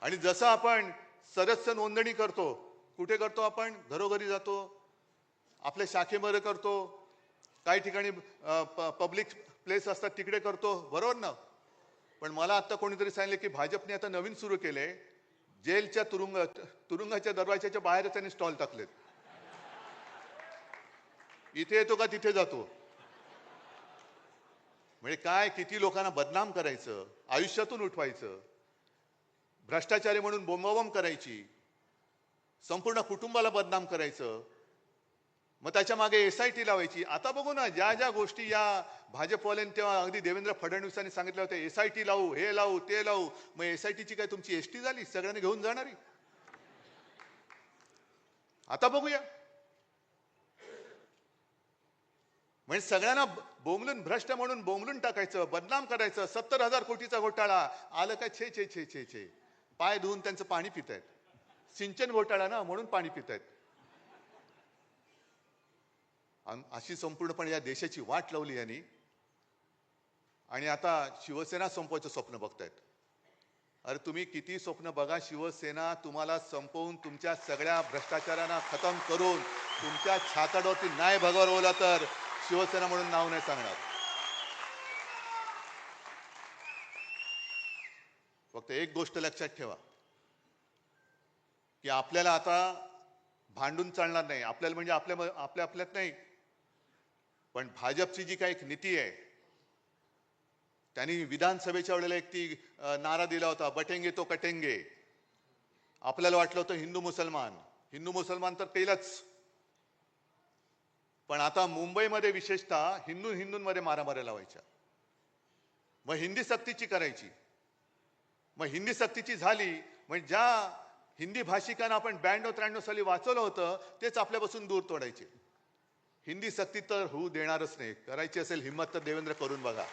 आणि जसं आपण सदस्य नोंदणी करतो, कुठे करतो? आपण घरोघरी जातो, आपल्या शाखेमध्ये करतो, काही ठिकाणी पब्लिक प्लेस असतात तिकडे करतो, बरोबर ना? पण मला आता कोणीतरी सांगितले की भाजपने आता नवीन सुरू केले, जेलच्या तुरुंगाच्या दरवाजाच्या बाहेर त्यांनी स्टॉल टाकलेत. इथे येतो का तिथे जातो. म्हणजे काय, किती लोकांना बदनाम करायचं, आयुष्यातून उठवायचं, भ्रष्टाचारी म्हणून बोंबाबोंब करायची, संपूर्ण कुटुंबाला बदनाम करायचं, मग त्याच्या मागे SIT लावायची. आता बघू ना, ज्या ज्या गोष्टी या भाजपवाल्यांनी तेव्हा अगदी देवेंद्र फडणवीसांनी सांगितलं होतं, SIT लावू, हे लावू, ते लावू, मग SITची काय तुमची ST झाली सगळ्यांनी घेऊन जाणारी? आता बघूया. म्हणजे सगळ्यांना बोंबलून, भ्रष्ट म्हणून बोंबलून टाकायचं, बदनाम करायचं. 70,000 कोटीचा घोटाळा आलं काय, छे छे छे छे छे, पाय धुवून त्यांचं पाणी पितायत. सिंचन घोटाळा ना, म्हणून पाणी पितायत. अशी संपूर्णपणे या देशाची वाट लावली यांनी. आणि आता शिवसेना संपवायचं स्वप्न बघतायत. अरे तुम्ही किती स्वप्न बघा, शिवसेना तुम्हाला संपवून, तुमच्या सगळ्या भ्रष्टाचारांना खतम करून, तुमच्या छाताडोरती न्याय भगवला तर शिवसेना म्हणून नाव नाही सांगणार. फक्त एक गोष्ट लक्षात ठेवा की आपल्याला आता भांडून चालणार नाही. आपल्याला म्हणजे आपल्यात नाही, पण भाजपची जी काही एक नीती आहे, त्यांनी विधानसभेच्या वेळेला एक ती नारा दिला होता, बटेंगे तो कटेंगे. आपल्याला वाटलं होतं हिंदू मुसलमान तर केलंच, पण आता मुंबईमध्ये विशेषतः हिंदूंमध्ये मारामाऱ्या लावायच्या. मग हिंदी सक्तीची करायची. मग हिंदी सक्तीची झाली, म्हणजे ज्या हिंदी भाषिकांना आपण 92-93 साली वाचवलं होतं तेच आपल्यापासून दूर तोडायचे. हिंदी सक्ती तर होऊ देणारच नाही. करायची असेल हिम्मत तर देवेंद्र करून बघा.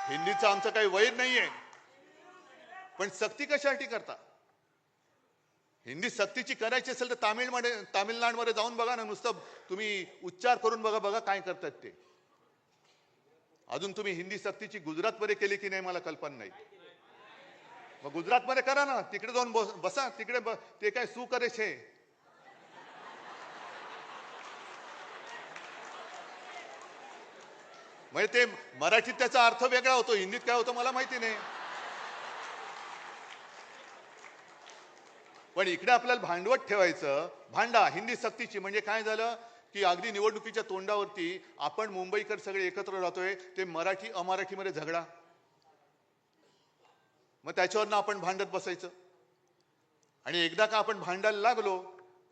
हिंदीचं आमचं काही वैर नाहीये, पण सक्ती कशासाठी करता? हिंदी सक्तीची करायची असेल तर तामिळनाडूमध्ये जाऊन बघा ना, नुसतं तुम्ही उच्चार करून बघा काय करतात ते. अजून तुम्ही हिंदी सक्तीची गुजरातमध्ये केली की नाही मला कल्पना नाही. मग गुजरातमध्ये करा ना, तिकडे जाऊन बसा, तिकडे ते काय सू करे छे. म्हणजे ते मराठीत त्याचा अर्थ वेगळा होतो, हिंदीत काय होतो मला माहिती नाही. पण इकडे आपल्याला भांडवट ठेवायचं. भांडा हिंदी सक्तीची म्हणजे काय झालं की अगदी निवडणुकीच्या तोंडावरती आपण मुंबईकर सगळे एकत्र राहतोय, ते मराठी अमराठीमध्ये झगडा, मग त्याच्यावरनं आपण भांडत बसायचं. आणि एकदा का आपण भांडायला लागलो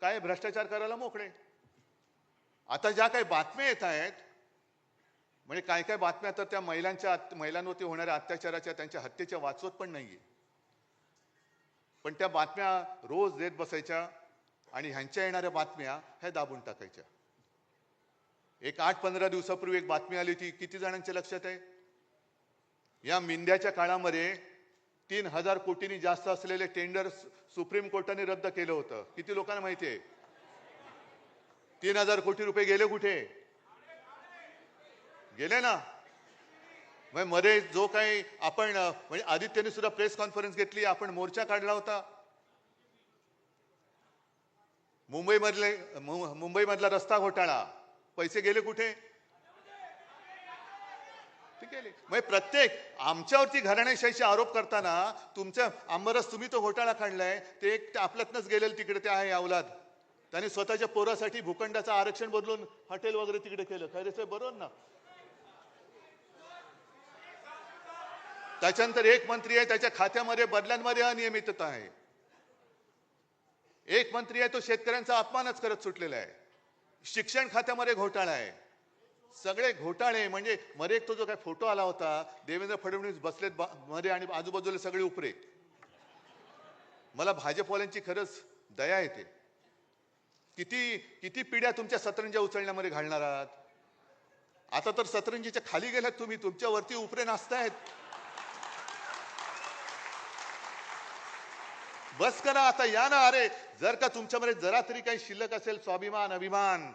काय भ्रष्टाचार करायला मोकळे. आता ज्या काही बातम्या येत आहेत, म्हणजे काय काय बातम्या तर त्या महिलांवरती होणाऱ्या अत्याचाराच्या, त्यांच्या हत्येच्या वाचवत पण नाहीये, पण त्या बातम्या रोज देत बसायच्या आणि ह्यांच्या येणाऱ्या बातम्या ह्या दाबून टाकायच्या. एक 8-15 दिवसापूर्वी एक बातमी आली होती, किती जणांच्या लक्षात आहे? या मिंद्याच्या काळामध्ये 3000 कोटींनी जास्त असलेले टेंडर सुप्रीम कोर्टाने रद्द केलं होतं. किती लोकांना माहिती आहे? 3000 कोटी रुपये गेले कुठे? गेले ना. मध्ये जो काही आपण म्हणजे आदित्यने सुद्धा प्रेस कॉन्फरन्स घेतली, आपण मोर्चा काढला होता. मुंबईमधला रस्ता घोटाळा, पैसे गेले कुठे? ते गेले. म्हणजे प्रत्येक आमच्यावरती घराणेशाहीचे आरोप करताना तुमच्या आंबरस तुम्ही तो घोटाळा काढलाय, ते एक आपल्यातनच गेलेलं तिकडे ते आहे अवलाद. त्यांनी स्वतःच्या पोरासाठी भूखंडाचं आरक्षण बदलून हॉटेल वगैरे तिकडे केलं. खैरे साहेब बरोबर ना. त्याच्यानंतर एक मंत्री आहे, त्याच्या खात्यामध्ये बदल्यांमध्ये अनियमितता आहे. एक मंत्री आहे, तो शेतकऱ्यांचा अपमानच करत सुटलेला आहे. शिक्षण खात्यामध्ये घोटाळा आहे. सगळे घोटाळे. म्हणजे मध्ये एक तो जो काय फोटो आला होता, देवेंद्र फडणवीस बसलेत मध्ये आणि आजूबाजूला सगळे उपरे. मला भाजपवाल्यांची खरंच दया येते. किती किती पिढ्या तुमच्या सतरंज्या उचलण्यामध्ये घालणार आहात? आता तर सतरंजीच्या खाली गेलात तुम्ही, तुमच्यावरती उपरे नाचतायत. बस करा आता, या ना. अरे जर का तुमच्यामध्ये जरा तरी काही शिल्लक असेल स्वाभिमान अभिमान,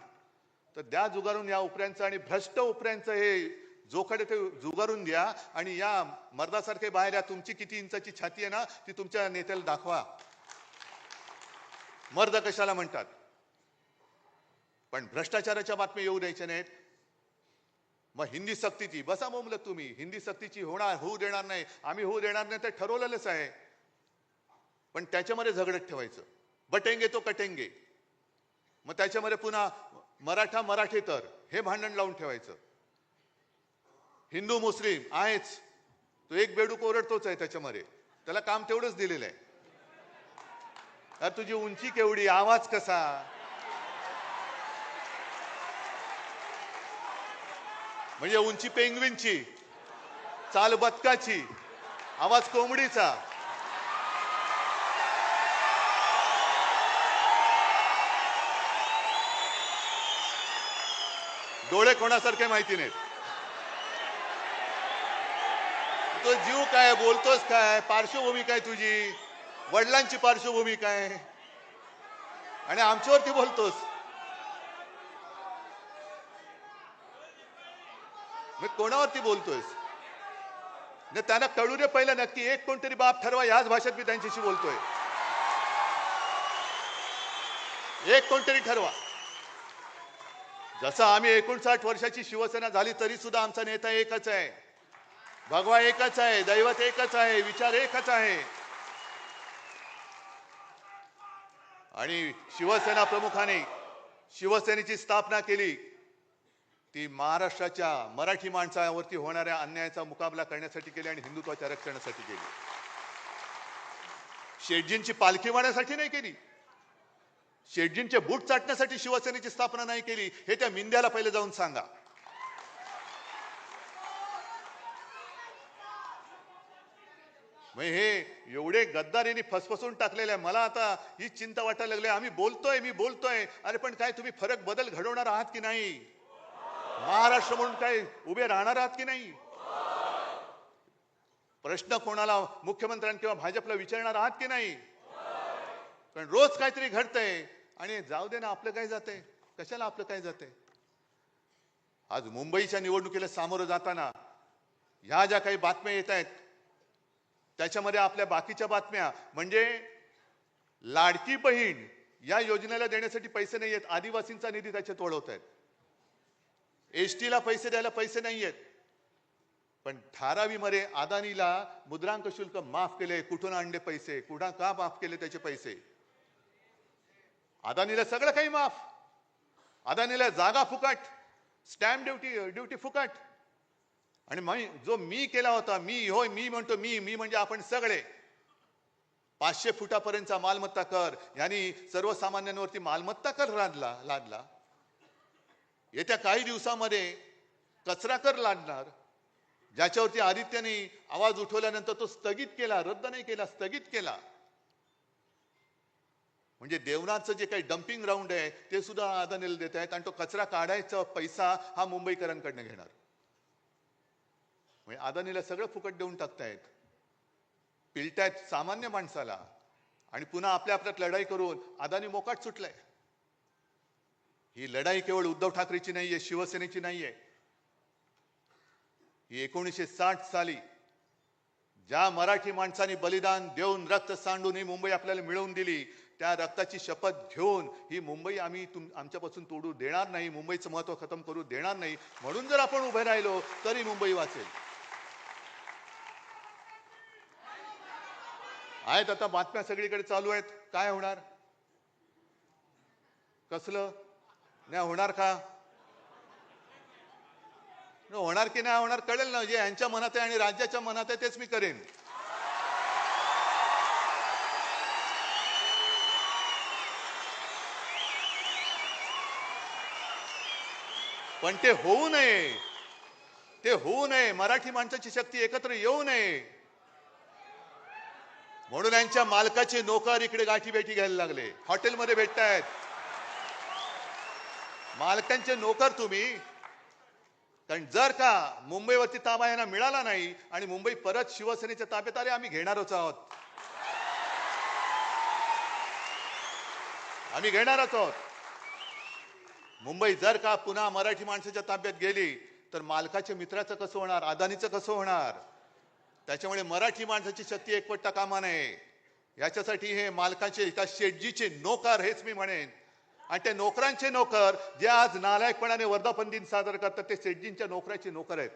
तर द्या जुगारून या उपऱ्यांचं. आणि भ्रष्ट उपऱ्यांचं हे जोखडे ते जुगारून द्या. आणि या मर्दासारखे बाहेर या. तुमची किती इंचाची छाती आहे ना, ती तुमच्या नेत्याला दाखवा. मर्द कशाला म्हणतात? पण भ्रष्टाचाराच्या बातम्या येऊ द्यायच्या नाहीत. मग हिंदी सक्तीची बसा बोंबलत तुम्ही. हिंदी सक्तीची होऊ देणार नाही, आम्ही होऊ देणार नाही, ते ठरवलेलंच आहे. पण त्याच्यामध्ये झगडत ठेवायचं. बटेंगे तो कटेंगे. मग त्याच्यामध्ये पुन्हा मराठेतर हे भांडण लावून ठेवायचं. हिंदू मुस्लिम आहेच, तो एक बेडूक ओरडतोच आहे त्याच्यामध्ये. त्याला काम तेवढंच दिलेलं आहे. अरे तुझी उंची केवढी, आवाज कसा, म्हणजे उंची पेंग्विनची, चाल बदकाची, आवाज कोंबडीचा. डोळे कोणासारखे माहिती नाहीत. तो जीव काय, बोलतोस काय, पार्श्वभूमी काय तुझी, वडिलांची पार्श्वभूमी काय, आणि आमच्यावरती बोलतोस. मी कोणावरती बोलतोयस? त्यांना कळू दे पहिलं नक्की. एक कोणतरी बाप ठरवा. याच भाषेत मी त्यांच्याशी बोलतोय. एक कोणतरी ठरवा. जसं आम्ही 59 वर्षाची शिवसेना झाली तरी सुद्धा आमचा नेता एकच आहे, भगवा एकच आहे, दैवत एकच आहे, विचार एकच आहे. आणि शिवसेना प्रमुखाने शिवसेनेची स्थापना केली ती महाराष्ट्राच्या मराठी माणसावरती होणाऱ्या अन्यायाचा मुकाबला करण्यासाठी केली आणि हिंदुत्वाच्या रक्षणासाठी केली. शेटजींची पालखी वाढण्यासाठी नाही केली. शेटजींचे बूट चाटण्यासाठी शिवसेनेची स्थापना नाही केली. हे त्या मिंद्याला पहिले जाऊन सांगा. हे एवढे गद्दारीने फसफसून टाकलेले आहे. मला आता ही चिंता वाटायला लागली. मी बोलतोय अरे पण काय तुम्ही फरक बदल घडवणार आहात की नाही? महाराष्ट्र म्हणून काय उभे राहणार आहात की नाही? प्रश्न कोणाला मुख्यमंत्र्यांना किंवा भाजपला विचारणार आहात की नाही? पण रोज काहीतरी घडतंय आणि जाऊ दे ना, आपलं काय जातंय, कशाला आपलं काय जातंय. आज मुंबईच्या निवडणुकीला सामोरं जाताना ह्या ज्या काही बातम्या येत आहेत त्याच्यामध्ये आपल्या बाकीच्या बातम्या म्हणजे लाडकी बहीण या योजनेला देण्यासाठी पैसे नाही आहेत, आदिवासींचा निधी त्याच्यात वळवत आहेत. एसटीला पैसे द्यायला पैसे नाही आहेत, पण धारावीमध्ये अदानीला मुद्रांक शुल्क माफ केले. कुठून आणले पैसे, का माफ केले त्याचे पैसे? अदानीला सगळं काही माफ. अदानीला जागा फुकट, स्टॅम्प ड्युटी फुकट. आणि जो मी केला होता, मी म्हणतो मी म्हणजे आपण सगळे 500 फुटापर्यंतचा मालमत्ता कर यांनी सर्वसामान्यांवरती मालमत्ता कर लादला. येत्या काही दिवसामध्ये कचरा कर लादणार, ज्याच्यावरती आदित्यने आवाज उठवल्यानंतर तो स्थगित केला, रद्द नाही केला, स्थगित केला. म्हणजे देवनाथचं जे काही डम्पिंग ग्राउंड आहे ते सुद्धा अदानीला देत आहेत आणि तो कचरा काढायचा पैसा हा मुंबईकरांकडनं घेणार. म्हणजे अदानीला सगळं फुकट देऊन टाकतायत, पिलतायत सामान्य माणसाला आणि पुन्हा आपल्या आपल्यात लढाई करून अदानी मोकाट सुटलाय. ही लढाई केवळ उद्धव ठाकरेची नाहीये, शिवसेनेची नाहीये. ही 1960 साली ज्या मराठी माणसांनी बलिदान देऊन रक्त सांडून ही मुंबई आपल्याला मिळवून दिली, त्या रक्ताची शपथ घेऊन ही मुंबई आम्ही आमच्यापासून तोडू देणार नाही, मुंबईचं महत्व खतम करू देणार नाही. म्हणून जर आपण उभे राहिलो तरी मुंबई वाचेल. आहेत आता बातम्या सगळीकडे चालू आहेत. काय होणार, कसलं नाही होणार, का होणार की नाही होणार कळेल ना. जे यांच्या मनात आहे आणि राज्याच्या मनात आहे तेच मी करेन. पण ते होऊ नये, मराठी माणसाची शक्ती एकत्र येऊ नये म्हणून यांच्या मालकाचे नोकर इकडे गाठीभेटी घ्यायला लागले, हॉटेलमध्ये भेटतायत. मालकांचे नोकर तुम्ही. कारण जर का मुंबईवरती ताबा यांना मिळाला नाही आणि मुंबई परत शिवसेनेच्या ताब्यात आले, आम्ही घेणारच आहोत, आम्ही घेणारच आहोत. मुंबई जर का पुन्हा मराठी माणसाच्या ताब्यात गेली तर मालकाच्या मित्राचं कसं होणार, अदानीचं कसं होणार. त्याच्यामुळे मराठी माणसाची शक्ती एकवटता कामा नये. याच्यासाठी हे मालकाचे त्या शेटजीचे नोकर, हेच मी म्हणेन, आणि त्या नोकरांचे नोकर जे आज नालायकपणाने वर्धापन दिन साजरा करतात ते शेटजींच्या नोकराचे नोकर आहेत.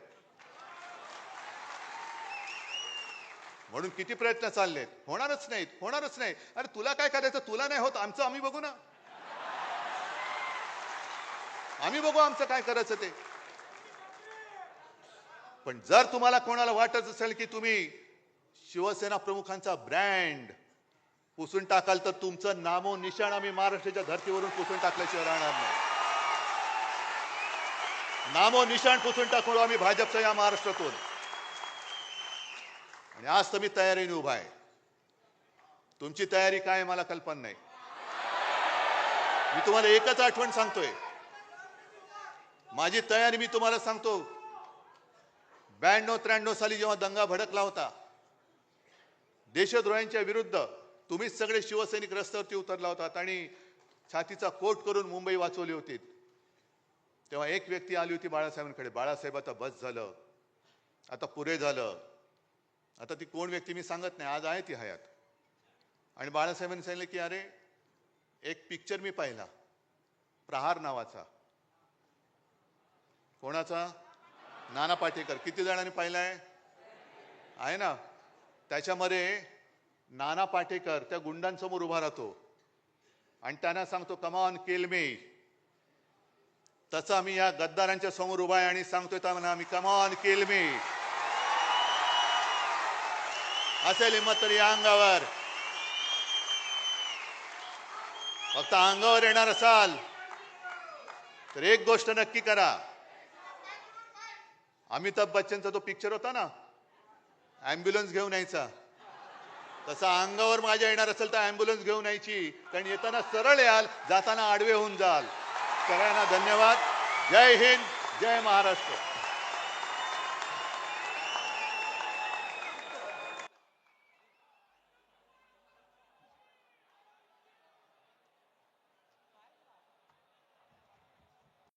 म्हणून किती प्रयत्न चाललेत, होणारच नाही. अरे तुला काय करायचं, तुला नाही होत, आमचं आम्ही बघू ना, आम्ही बघू आमचं काय करायचं ते. पण जर तुम्हाला कोणाला वाटत असेल की तुम्ही शिवसेना प्रमुखांचा ब्रँड पुसून टाकाल तर तुमचं नामो निशाण आम्ही महाराष्ट्राच्या धर्तीवरून पुसून टाकल्याशिवाय राहणार नाही. नामो निशाण पुसून टाकू आम्ही भाजपच्या या महाराष्ट्रातून. आणि आज तर मी तयारीने उभा आहे. तुमची तयारी काय मला कल्पना नाही. मी तुम्हाला एकच आठवण सांगतोय, माझी तयारी मी तुम्हाला सांगतो. 92-93 साली जेव्हा दंगा भडकला होता देशद्रोह्यांच्या विरुद्ध, तुम्हीच सगळे शिवसैनिक रस्त्यावरती उतरला होतात आणि छातीचा कोट करून मुंबई वाचवली होती. तेव्हा एक व्यक्ती आली होती बाळासाहेबांकडे, बाळासाहेब आता बस झालं, आता पुरे झालं. आता ती कोण व्यक्ती मी सांगत नाही, आज आहे ती हयात. आणि बाळासाहेबांनी सांगितलं की अरे एक पिक्चर मी पाहिला प्रहार नावाचा. कोणाचा? नाना पाटेकर. किती जणांनी पाहिलाय? आहे ना. त्याच्यामध्ये नाना पाटेकर त्या गुंडांसमोर उभा राहतो आणि त्यांना सांगतो कम ऑन किल मी. तसं आम्ही या गद्दारांच्या समोर उभा आहे आणि सांगतोय त्यांना आम्ही कम ऑन किल मी. असेल हिंमत तर या अंगावर. फक्त अंगावर येणार असाल तर एक गोष्ट नक्की करा. अमिताभ बच्चनचा तो पिक्चर होता ना, ॲम्ब्युलन्स घेऊन यायचा, तसा अंगावर माझ्या येणार असेल तर ॲम्ब्युलन्स घेऊन यायची. कारण येताना सरळ याल, जाताना आडवे होऊन जाल. सगळ्यांना धन्यवाद. जय हिंद, जय महाराष्ट्र.